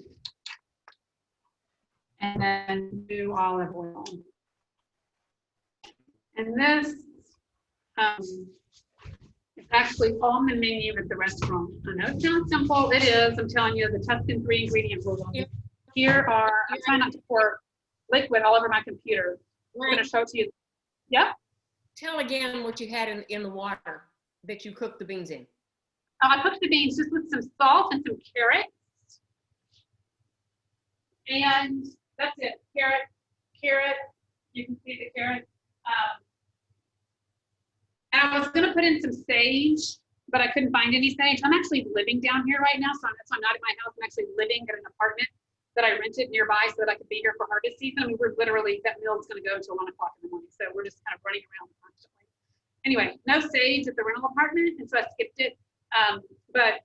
and then do olive oil. And this is actually on the menu at the restaurant. I know it sounds simple. It is. I'm telling you, the Tuscan 3-ingredient rule. Here are, I try not to pour liquid all over my computer. I'm going to show it to you. Yeah? Tell again what you had in the water that you cooked the beans in. I cooked the beans just with some salt and some carrots. And that's it. Carrot. You can see the carrot. And I was going to put in some sage, but I couldn't find any sage. I'm actually living down here right now, so I'm not at my house. I'm actually living at an apartment that I rented nearby so that I could be here for harvest season. I mean, we're literally, that meal is going to go until 1 o'clock in the morning. So we're just kind of running around constantly. Anyway, no sage at the rental apartment, and so I skipped it. But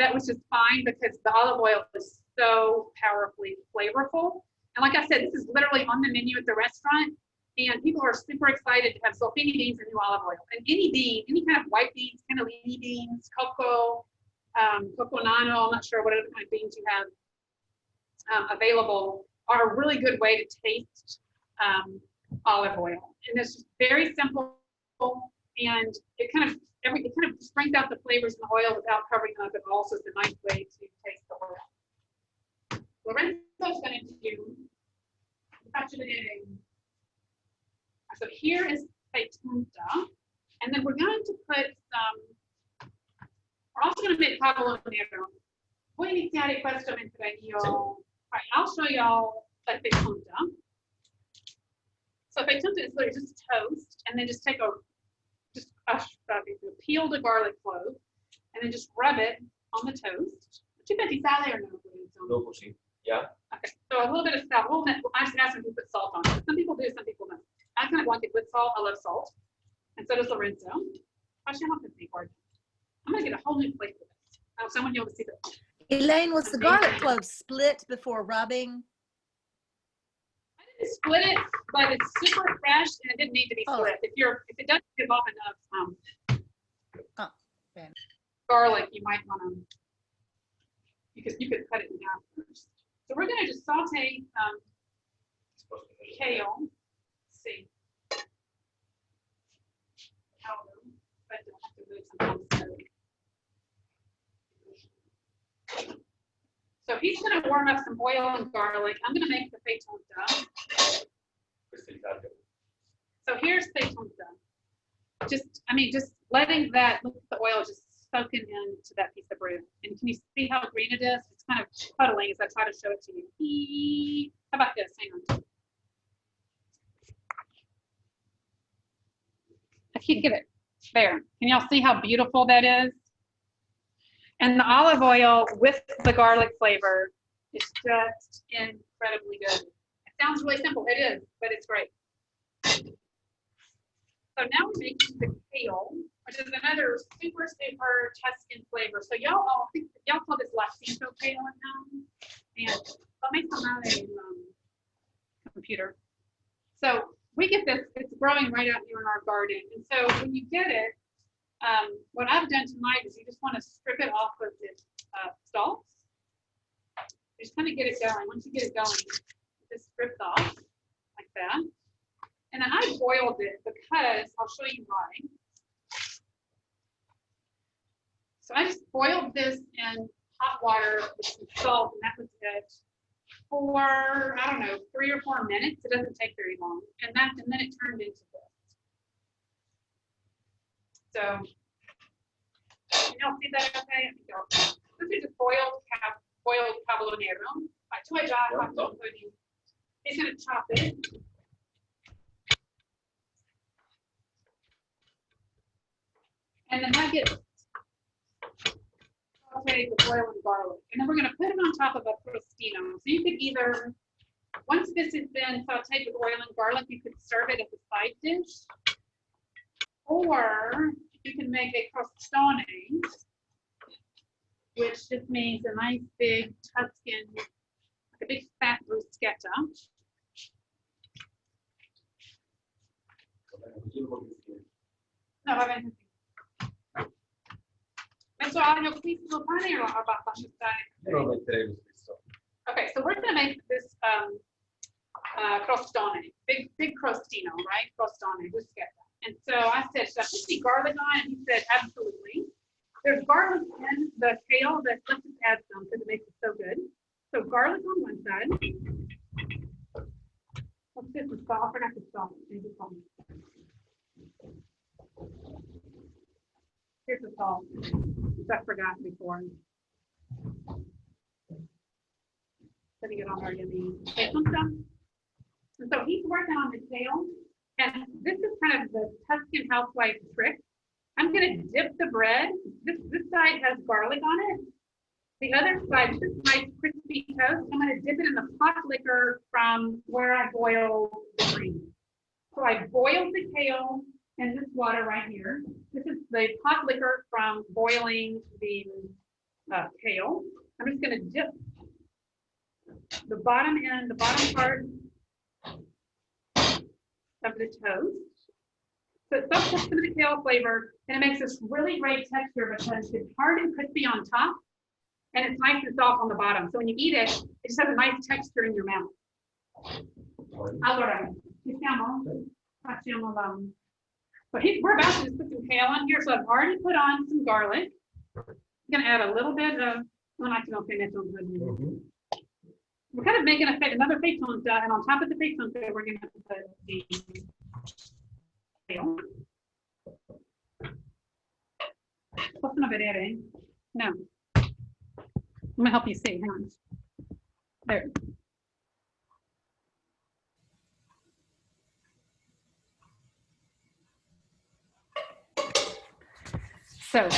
that was just fine because the olive oil is so powerfully flavorful. And like I said, this is literally on the menu at the restaurant, and people are super excited to have zolfini beans and new olive oil. And any bean, any kind of white beans, cannellini beans, coco, coco nano, I'm not sure what other kind of beans you have available, are a really good way to taste olive oil. And it's just very simple, and it kind of just brings out the flavors in the oil without covering them up at all. So it's a nice way to taste the oil. Lorenzo's going to do touch of it in. So here is fett'unta, and then we're going to put some. We're also going to make cavolo nero. Voi iniziare questo mentre io. Right, I'll show y'all fett'unta. So fett'unta is literally just toast, and then just take peel the garlic clove, and then just rub it on the toast. Ci metti sale or no? Dopo sì. Yeah. Okay, so a little bit of salt. I just asked them to put salt on it. Some people do, some people don't. I kind of like it with salt. I love salt, and so does Lorenzo. I'm going to get a whole new plate for this. So I want you able to see this. Elaine, was the garlic clove split before rubbing? I didn't split it, but it's super fresh and it didn't need to be split. If it doesn't give off enough garlic, you might want to. You could cut it in half first. So we're going to just saute kale. Let's see. So he's going to warm up some oil and garlic. I'm going to make the fett'unta. So here's fett'unta. Just letting that the oil just soaking into that piece of bread. And can you see how green it is? It's kind of puddling as I try to show it to you. How about this? Hang on. I can't get it. There. Can y'all see how beautiful that is? And the olive oil with the garlic flavor is just incredibly good. It sounds really simple. It is, but it's great. So now we're making the kale, which is another super Tuscan flavor. So y'all call this Latino kale now. And I'll make some on a computer. So we get this, it's growing right out here in our garden. And so when you get it, what I've done tonight is you just want to strip it off of the stalks. Just kind of get it going. Once you get it going, just stripped off like that. And then I boiled it because I'll show you why. So I just boiled this in hot water with some salt, and that was it for, I don't know, 3 or 4 minutes. It doesn't take very long. And then it turned into this. So y'all see that okay? This is just boiled carbonero. He's going to chop it. And then that gets sauteed with oil and garlic. And then we're going to put it on top of a crostino. So you could either, once this has been sauteed with oil and garlic, you could serve it as a side dish. Or you can make a crostone, which just means a nice big Tuscan, like a big fat bruschetta. No, va bene. Metto aglio qui sul pane o lascio stare? Okay, so we're going to make this crostone, big crostino, right? Crostone, bruschetta. And so I said, should I put the garlic on? And he said, absolutely. There's garlic in the kale, but let's just add some because it makes it so good. So garlic on one side. Let's get some salt. I forgot the salt. Maybe salt. Here's the salt, which I forgot before. Putting it on our yummy fett'unta. And so he's working on the kale. And this is kind of the Tuscan housewife trick. I'm going to dip the bread. This side has garlic on it. The other side, this is nice crispy toast. I'm going to dip it in the pot liquor from where I boiled the greens. So I boiled the kale in this water right here. This is the pot liquor from boiling the kale. I'm just going to dip the bottom end, the bottom part of the toast. So it soaks up some of the kale flavor, and it makes this really great texture because it's hard and crispy on top, and it's nice and soft on the bottom. So when you eat it, it just has a nice texture in your mouth. Allora, so we're about to just put some kale on here. So I've already put on some garlic. I'm going to add a little bit of, we're kind of making another fett'unta, and on top of the fett'unta, we're going to put the kale. Possono vedere? No. I'm going to help you see. Hang on. There. So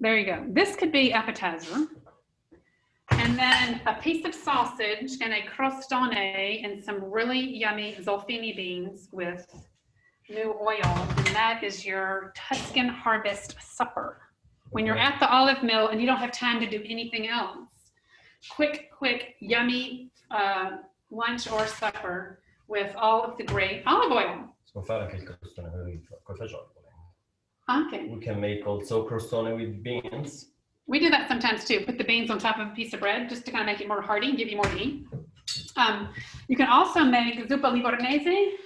there you go. This could be appetizer. And then a piece of sausage and a crostone and some really yummy zolfini beans with new oil. And that is your Tuscan harvest supper. When you're at the olive mill and you don't have time to do anything else, quick, yummy lunch or supper with all of the great olive oil. Si può fare anche il crostone con i fagioli. Okay. We can make also crostone with beans. We do that sometimes too. Put the beans on top of a piece of bread just to kind of make it more hearty and give you more to eat. You can also make zuppa livornese.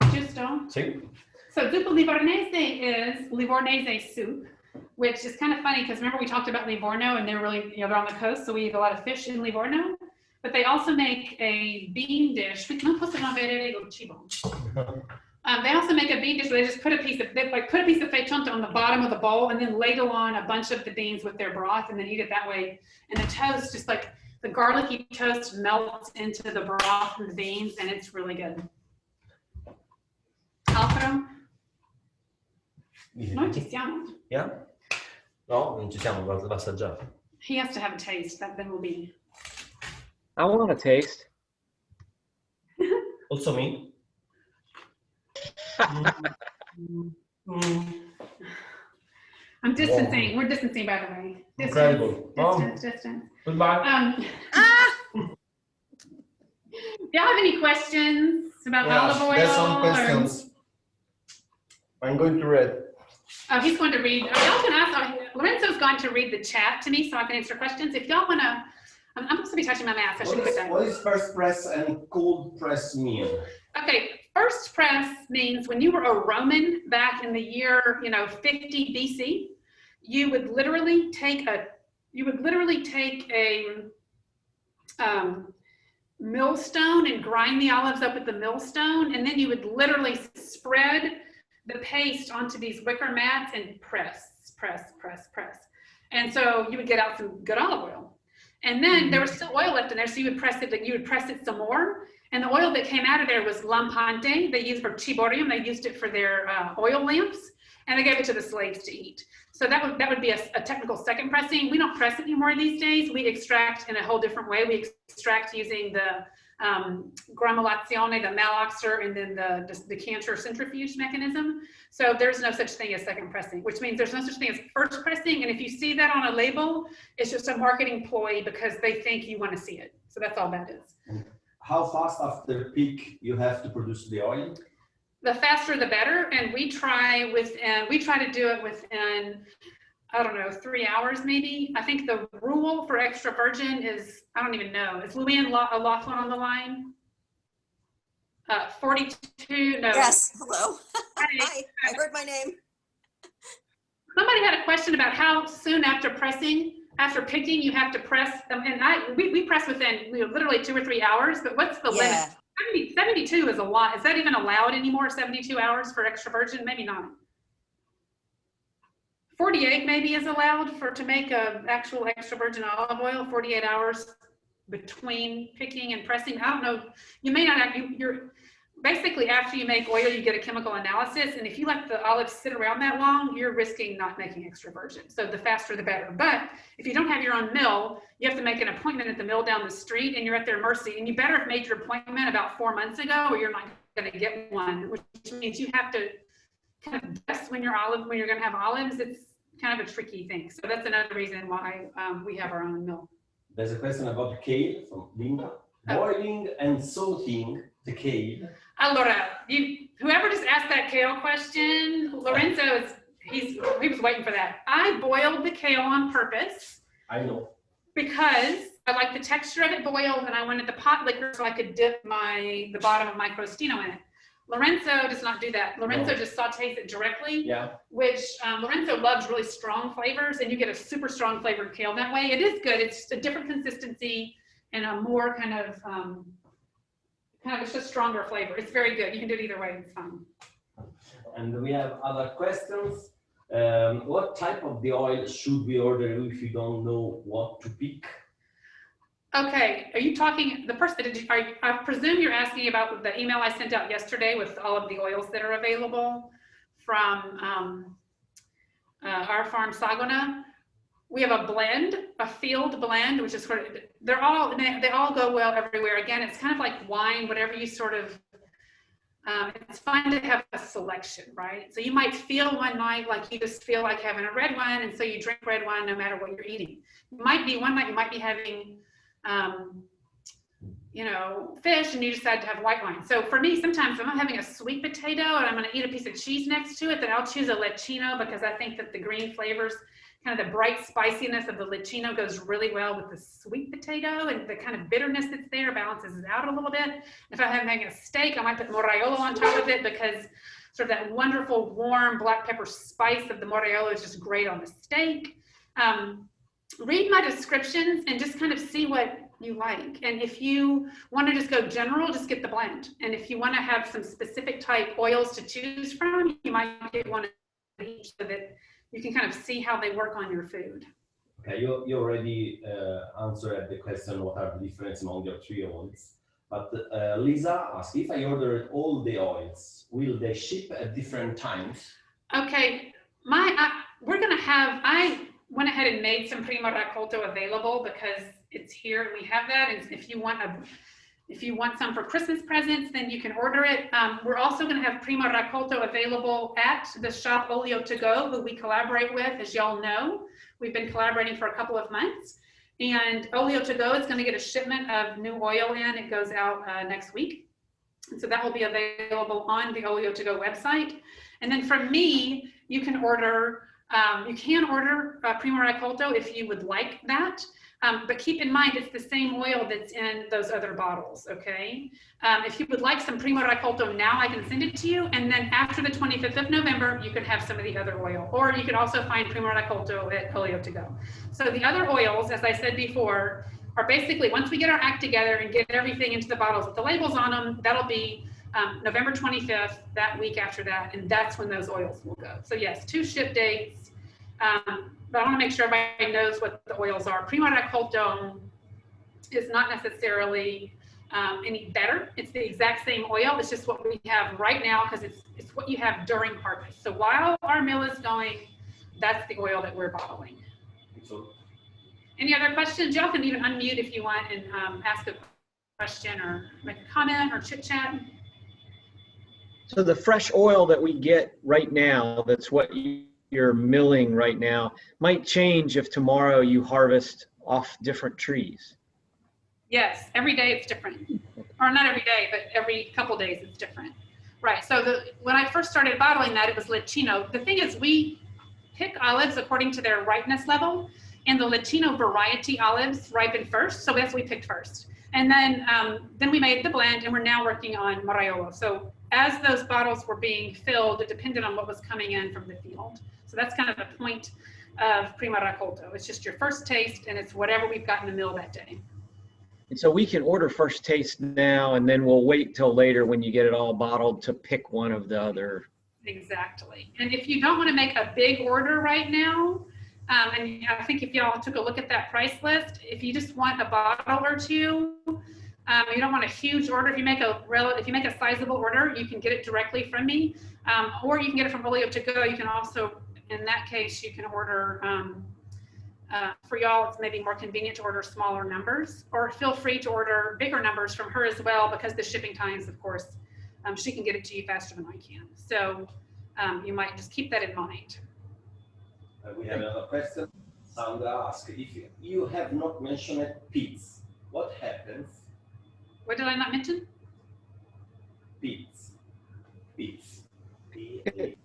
Giusto? Sì. So zuppa livornese is Livornese soup, which is kind of funny because remember we talked about Livorno and they're really, they're on the coast, so we eat a lot of fish in Livorno. But they also make a bean dish. They also make a bean dish where they just put a piece of fett'unta on the bottom of the bowl and then ladle on a bunch of the beans with their broth and then eat it that way. And the toast, just like the garlicky toast melts into the broth and the beans, and it's really good. Alfredo? Noi ci siamo. Yeah? No, non ci siamo, va assaggiare. He has to have a taste, that then will be. I want a taste. Also me? I'm distancing. We're distancing, by the way. Incredible. Distance. Goodbye. Do y'all have any questions about olive oil? There's some questions. I'm going to read. Oh, he's going to read. Y'all can ask. Lorenzo's going to read the chat to me so I can answer questions. If y'all want to, I'm supposed to be touching my mask. I should put that. What is first press and cold press mean? Okay, first press means when you were a Roman back in the year, 50 BC, you would literally take a millstone and grind the olives up with the millstone, and then you would literally spread the paste onto these wicker mats and press. And so you would get out some good olive oil. And then there was still oil left in there, so you would press it some more. And the oil that came out of there was lampante. They used for ciborium. They used it for their oil lamps, and they gave it to the slaves to eat. So that would be a technical second pressing. We don't press it anymore these days. We extract in a whole different way. We extract using the granulazione, the Malloxer, and then the Decanter centrifuge mechanism. So there's no such thing as second pressing, which means there's no such thing as first pressing. And if you see that on a label, it's just a marketing ploy because they think you want to see it. So that's all that is. How fast after peak you have to produce the oil? The faster the better, and we try to do it within, I don't know, 3 hours maybe. I think the rule for extra virgin is, I don't even know. Is Luann Laughlin on the line? 42, no. Yes, hello. Hi, I heard my name. Somebody had a question about how soon after picking you have to press, and we press within literally 2 or 3 hours, but what's the limit? 72 is a lot. Is that even allowed anymore, 72 hours for extra virgin? Maybe not. 48 maybe is allowed to make an actual extra virgin olive oil, 48 hours between picking and pressing. I don't know. You may not have, you're basically after you make oil, you get a chemical analysis. And if you let the olives sit around that long, you're risking not making extra virgin. So the faster, the better. But if you don't have your own mill, you have to make an appointment at the mill down the street and you're at their mercy. And you better have made your appointment about 4 months ago or you're not going to get one, which means you have to kind of guess when you're going to have olives. It's kind of a tricky thing. So that's another reason why we have our own mill. There's a question about kale from Linda. Boiling and salting the kale. Allora, whoever just asked that kale question, Lorenzo he was waiting for that. I boiled the kale on purpose. I know. Because I like the texture of it boiled, and I wanted the pot liquor so I could dip the bottom of my crostino in it. Lorenzo does not do that. Lorenzo just sautés it directly, which Lorenzo loves really strong flavors, and you get a super strong flavored kale that way. It is good. It's a different consistency and a more kind of it's just stronger flavor. It's very good. You can do it either way. It's fine. And we have other questions. What type of the oil should we order if you don't know what to pick? Okay, are you talking, I presume you're asking about the email I sent out yesterday with all of the oils that are available from our farm Sàgona. We have a blend, a field blend, which is they all go well everywhere. Again, it's kind of like wine, whatever you sort of, it's fun to have a selection, right? So you might feel one night like you just feel like having a red wine, and so you drink red wine no matter what you're eating. It might be one night you might be having fish and you decide to have white wine. So for me, sometimes if I'm having a sweet potato and I'm going to eat a piece of cheese next to it, then I'll choose a lechino because I think that the green flavors, kind of the bright spiciness of the lechino goes really well with the sweet potato, and the kind of bitterness that's there balances it out a little bit. If I'm having a steak, I might put moraiolo on top of it because sort of that wonderful warm black pepper spice of the moraiolo is just great on the steak. Read my descriptions and just kind of see what you like. And if you want to just go general, just get the blend. And if you want to have some specific type oils to choose from, you might get one of each so that you can kind of see how they work on your food. Okay, you already answered the question, what are the differences among your 3 oils? But Lisa asked, if I ordered all the oils, will they ship at different times? Okay, I went ahead and made some primo raccolto available because it's here and we have that. And if you want some for Christmas presents, then you can order it. We're also going to have primo raccolto available at the shop Olio to Go, who we collaborate with, as y'all know. We've been collaborating for a couple of months. And Olio to Go is going to get a shipment of new oil in. It goes out next week. And so that will be available on the Olio to Go website. And then from me, you can order primo raccolto if you would like that. But keep in mind, it's the same oil that's in those other bottles, okay? If you would like some primo raccolto now, I can send it to you. And then after the 25th of November, you can have some of the other oil. Or you can also find primo raccolto at Olio to Go. So the other oils, as I said before, are basically, once we get our act together and get everything into the bottles with the labels on them, that'll be November 25th, that week after that, and that's when those oils will go. So yes, 2 ship dates. But I want to make sure everybody knows what the oils are. Primo Raccolto is not necessarily any better. It's the exact same oil. It's just what we have right now because it's what you have during harvest. So while our mill is going, that's the oil that we're bottling. So, Any other questions? Y'all can even unmute if you want and ask a question or make a comment or chit chat. So the fresh oil that we get right now, that's what you're milling right now, might change if tomorrow you harvest off different trees. Yes, every day it's different. Or not every day, but every couple days it's different. Right, so when I first started bottling that, it was Lecchino. The thing is we pick olives according to their ripeness level, and the Lecchino variety olives ripen first, so that's what we picked first. And then we made the blend, and we're now working on Maraiolo. So as those bottles were being filled, it depended on what was coming in from the field. So that's kind of the point of Primo Raccolto. It's just your first taste, and it's whatever we've got in the mill that day. And so we can order first taste now, and then we'll wait till later when you get it all bottled to pick one of the other. Exactly. And if you don't want to make a big order right now, and I think if y'all took a look at that price list, if you just want a bottle or two, you don't want a huge order. If you make a sizable order, you can get it directly from me, or you can get it from Olio to go. You can also, in that case, you can order. For y'all, it's maybe more convenient to order smaller numbers, or feel free to order bigger numbers from her as well, because the shipping times, of course, she can get it to you faster than I can. So you might just keep that in mind. we have another question. Sandra asks, if you have not mentioned pits, what happens? What did I not mention? Pits. Pits. Pits.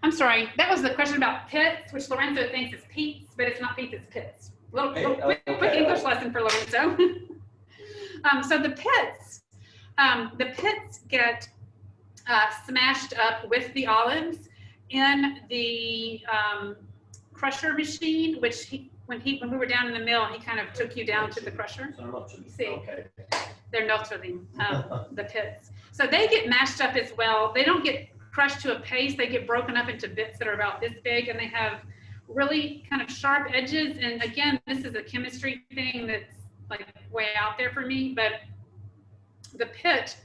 I'm sorry, that was the question about pits, which Lorenzo thinks is peats, but it's not peats, it's pits. Quick English lesson for Lorenzo. So the pits get smashed up with the olives in the crusher machine, which when we were down in the mill, he kind of took you down to the crusher. See, okay. They're notering the pits. So they get mashed up as well. They don't get crushed to a paste. They get broken up into bits that are about this big, and they have really kind of sharp edges. And again, this is a chemistry thing that's like way out there for me, but the pit,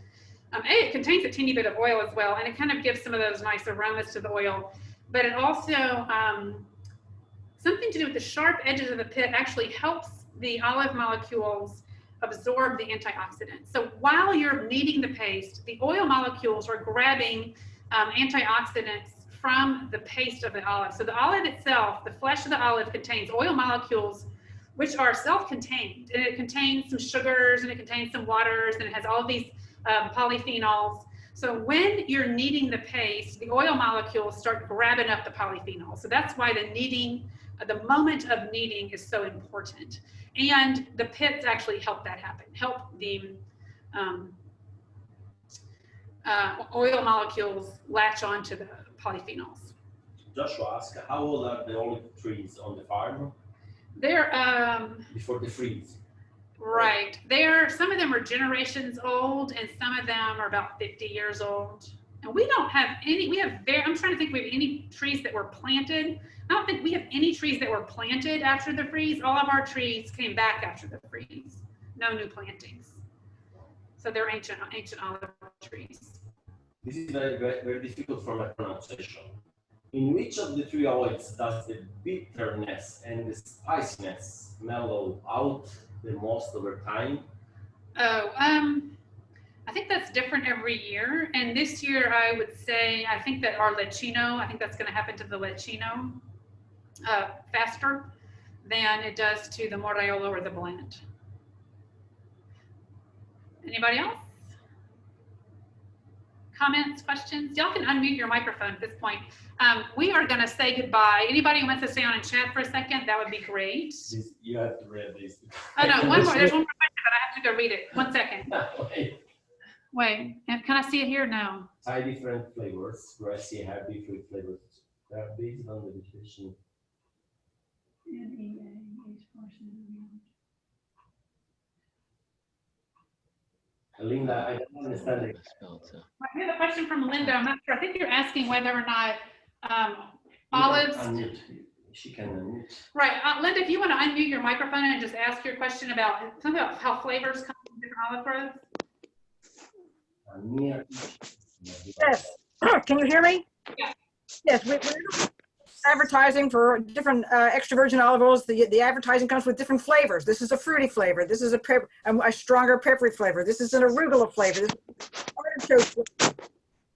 it contains a teeny bit of oil as well, and it kind of gives some of those nice aromas to the oil, but it also, something to do with the sharp edges of the pit actually helps the olive molecules absorb the antioxidants. So while you're kneading the paste, the oil molecules are grabbing antioxidants from the paste of the olive. So the olive itself, the flesh of the olive, contains oil molecules which are self-contained, and it contains some sugars, and it contains some waters, and it has all of these polyphenols. So when you're kneading the paste, the oil molecules start grabbing up the polyphenols. So that's why the kneading, the moment of kneading is so important. And the pits actually help that happen, help the oil molecules latch onto the polyphenols. Joshua asks, how old are the olive trees on the farm? They're Before the freeze. right. Some of them are generations old, and some of them are about 50 years old. And we don't have any. I'm trying to think if we have any trees that were planted. I don't think we have any trees that were planted after the freeze. All of our trees came back after the freeze. No new plantings. So they're ancient olive trees. This is very, very, very difficult for my pronunciation. In which of the three oils does the bitterness and the spiciness mellow out the most over time? Oh, I think that's different every year. And this year, I would say, I think that our Lecchino, I think that's going to happen to the Lecchino faster than it does to the Moraiolo or the blend. Anybody else? Comments, questions? Y'all can unmute your microphone at this point. We are going to say goodbye. Anybody who wants to stay on and chat for a second, that would be great. You have to read this. Oh, no, one more. There's one more question, but I have to go read it. 1 second. Wait. Wait, can I see it here? No. Try different flavors. Grassy, happy, fruit flavors. They are based on the vegetation. Linda, I don't understand it. I have a question from Linda. I'm not sure. I think you're asking whether or not Olives. Unmute. She can unmute. Right, Linda, if you want to unmute your microphone and just ask your question about something about how flavors come from different olive groves. Near Yes. Can you hear me? Yeah. Yes, we're advertising for different extra virgin olive oils. The advertising comes with different flavors. This is a fruity flavor. This is a stronger peppery flavor. This is an arugula flavor. This is artichoke flavor.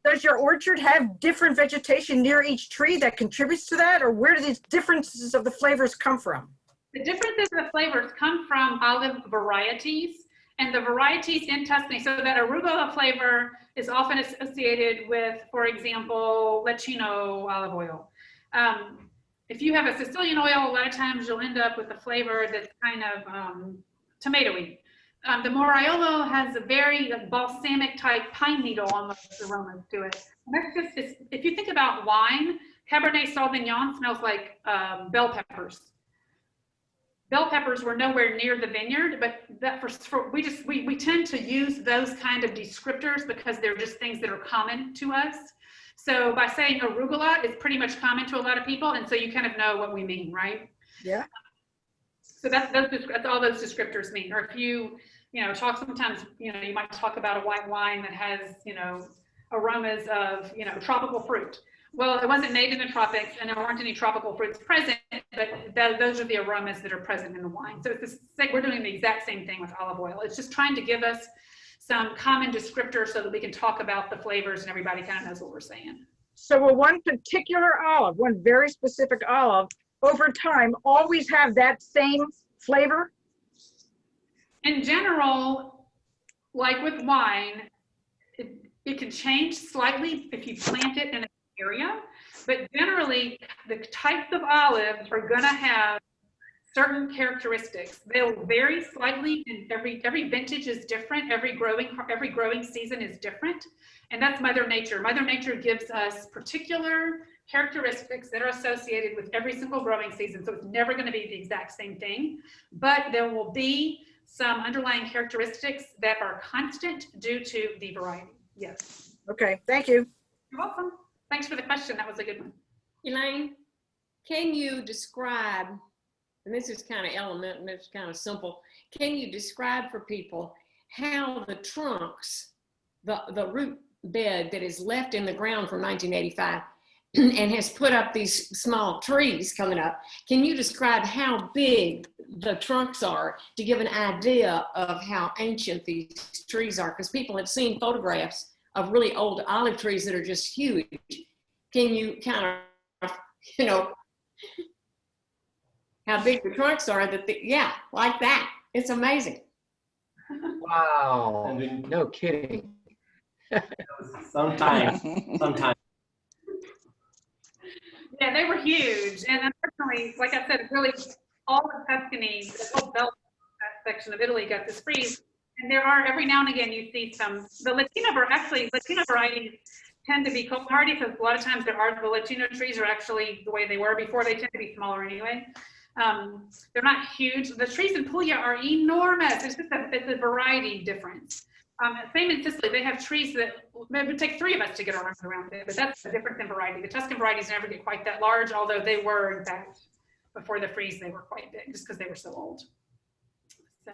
Does your orchard have different vegetation near each tree that contributes to that? Or where do these differences of the flavors come from? The differences in the flavors come from olive varieties and the varieties in Tuscany. So that arugula flavor is often associated with, for example, Lecchino olive oil. If you have a Sicilian oil, a lot of times you'll end up with a flavor that's kind of tomatoey. The Moraiolo has a very balsamic type pine needle almost aromas to it. And that's just, if you think about wine, Cabernet Sauvignon smells like bell peppers. Bell peppers were nowhere near the vineyard, but that we tend to use those kind of descriptors because they're just things that are common to us. So by saying arugula, it's pretty much common to a lot of people, and so you kind of know what we mean, right? Yeah. So that's all those descriptors mean. Or if you talk sometimes, you might talk about a white wine that has, aromas of, tropical fruit. Well, it wasn't made in the tropics and there weren't any tropical fruits present, but those are the aromas that are present in the wine. So it's we're doing the exact same thing with olive oil. It's just trying to give us some common descriptors so that we can talk about the flavors and everybody kind of knows what we're saying. So will one particular olive, one very specific olive, over time always have that same flavor? In general, like with wine, it can change slightly if you plant it in an area, but generally the types of olives are going to have certain characteristics. They'll vary slightly, and every vintage is different. Every growing season is different, and that's Mother Nature. Mother Nature gives us particular characteristics that are associated with every single growing season. So it's never going to be the exact same thing, but there will be some underlying characteristics that are constant due to the variety. Yes. Okay, thank you. You're welcome. Thanks for the question. That was a good one. Elaine, can you describe, and this is kind of elemental, and it's kind of simple, can you describe for people how the trunks, the root bed that is left in the ground from 1985 and has put up these small trees coming up, can you describe how big the trunks are to give an idea of how ancient these trees are? Because people have seen photographs of really old olive trees that are just huge. Can you kind of, how big the trunks are yeah, like that. It's amazing. Wow. No kidding. Sometimes. Yeah, they were huge. And unfortunately, like I said, really all of Tuscany, the whole belt section of Italy got this freeze. And there are, every now and again, you see the Latino varieties tend to be cold hardy, so a lot of times the Latino trees are actually the way they were before. They tend to be smaller anyway. They're not huge. The trees in Puglia are enormous. It's just it's a variety difference. Same in Sicily, they have trees that it would take 3 of us to get our arms around it, but that's a difference in variety. The Tuscan varieties never get quite that large, although they were, in fact, before the freeze, they were quite big, just because they were so old. So,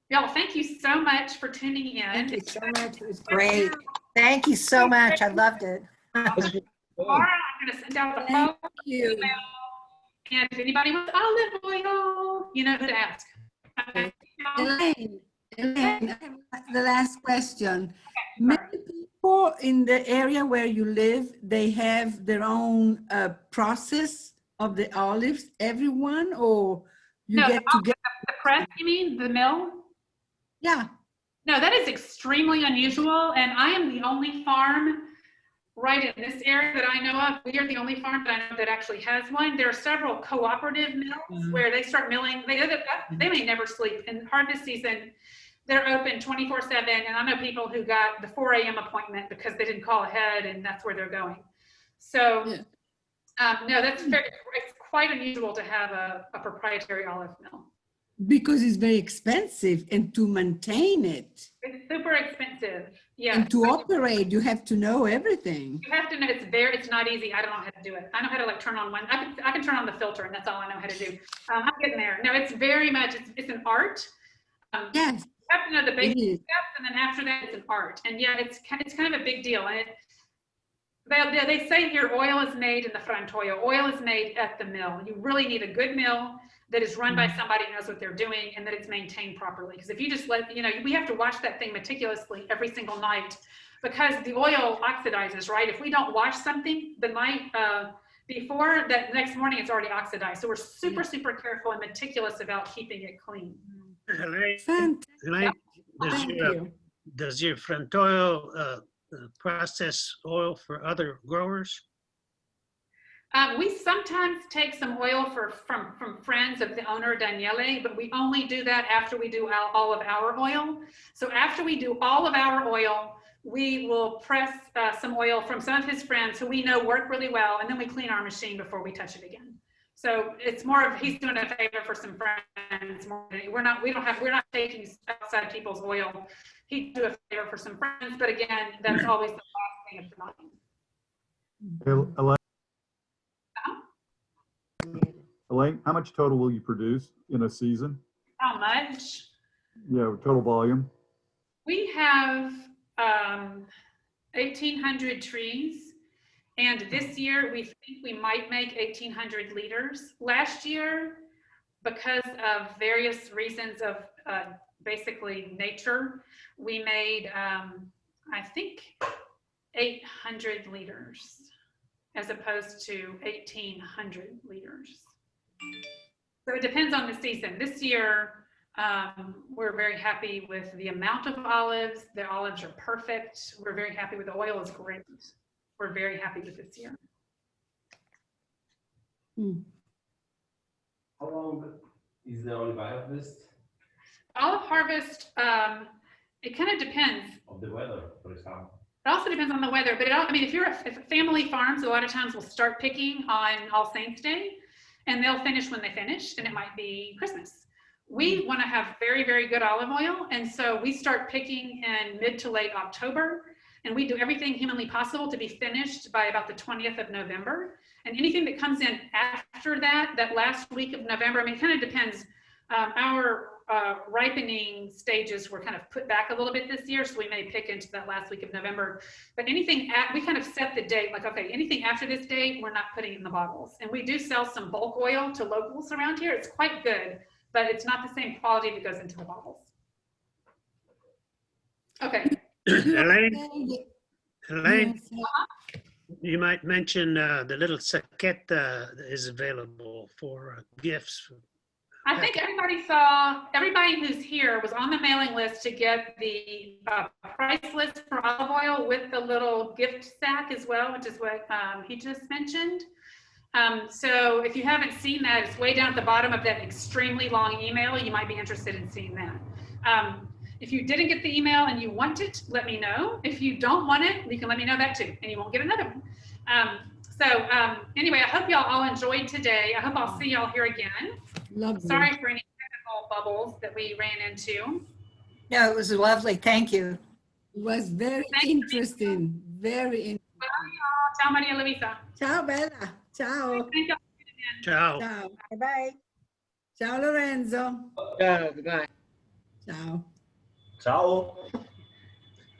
y'all, thank you so much for tuning in. Thank you so much. It was great. Thank you so much. I loved it. Tomorrow, I'm going to send out the phone email, and if anybody wants olive oil, you know who to ask. Okay. Elaine, the last question. Many people in the area where you live, they have their own process of the olives, everyone, or you get to get the press, you mean, the mill? Yeah. No, that is extremely unusual, and I am the only farm right in this area that I know of. We are the only farm that I know that actually has one. There are several cooperative mills where they start milling. They may never sleep. In harvest season, they're open 24/7, and I know people who got the 4 a.m. appointment because they didn't call ahead, and that's where they're going. So, no, it's quite unusual to have a proprietary olive mill. Because it's very expensive, and to maintain it It's super expensive. Yeah. and to operate, you have to know everything. You have to know it's not easy. I don't know how to do it. I know how to like turn on one. I can turn on the filter and that's all I know how to do. I'm getting there. No, it's very much, it's an art. Yes. You have to know the basic is. steps, and then after that it's an art. And yeah, it's kind of a big deal. And they say here oil is made in the frantoio. Oil is made at the mill. You really need a good mill that is run by somebody who knows what they're doing and that it's maintained properly. Because if you just we have to wash that thing meticulously every single night because the oil oxidizes, right? If we don't wash something the night before, that next morning it's already oxidized. So we're super, super careful and meticulous about keeping it clean. Fantastic. Does your frantoio process oil for other growers? We sometimes take some oil from friends of the owner, Daniele, but we only do that after we do all of our oil. So after we do all of our oil, we will press some oil from some of his friends who we know work really well, and then we clean our machine before we touch it again. So it's more of he's doing a favor for some friends. We're not taking outside people's oil. He do a favor for some friends, but again, that's always the last thing of the night. Elaine, how much total will you produce in a season? How much? Yeah, total volume. We have 1,800 trees, and this year we think we might make 1,800 liters. Last year, because of various reasons of basically nature, we made I think 800 liters as opposed to 1,800 liters. So it depends on the season. This year, we're very happy with the amount of olives. The olives are perfect. We're very happy with the oil is great. We're very happy with this year. How long is the olive harvest? Olive harvest, it kind of depends. Of the weather, for example. It also depends on the weather, but if you're if family farms, a lot of times we'll start picking on All Saints Day, and they'll finish when they finish, and it might be Christmas. We want to have very, very good olive oil, and so we start picking in mid to late October, and we do everything humanly possible to be finished by about the 20th of November. And anything that comes in after that last week of November, I mean, it kind of depends. Our ripening stages were kind of put back a little bit this year, so we may pick into that last week of November. But anything, we kind of set the date, like, okay, anything after this date, we're not putting in the bottles. And we do sell some bulk oil to locals around here. It's quite good, but it's not the same quality that goes into the bottles. Okay. Elaine, you might mention the little sacchetta is available for gifts. I think everybody who's here was on the mailing list to get the price list for olive oil with the little gift sack as well, which is what he just mentioned. So if you haven't seen that, it's way down at the bottom of that extremely long email. You might be interested in seeing that. If you didn't get the email and you want it, let me know. If you don't want it, you can let me know that too, and you won't get another one. Anyway, I hope y'all all enjoyed today. I hope I'll see y'all here again. Lovely. Sorry for any technical bubbles that we ran into. No, it was lovely. Thank you. It was very interesting. Very interesting. Ciao, Maria Luisa. Ciao, Bella. Ciao. Thank y'all. Ciao. Ciao. Bye-bye. Ciao, Lorenzo. Goodbye. Ciao. Ciao.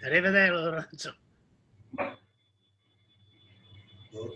Arrivederci, Lorenzo. Good.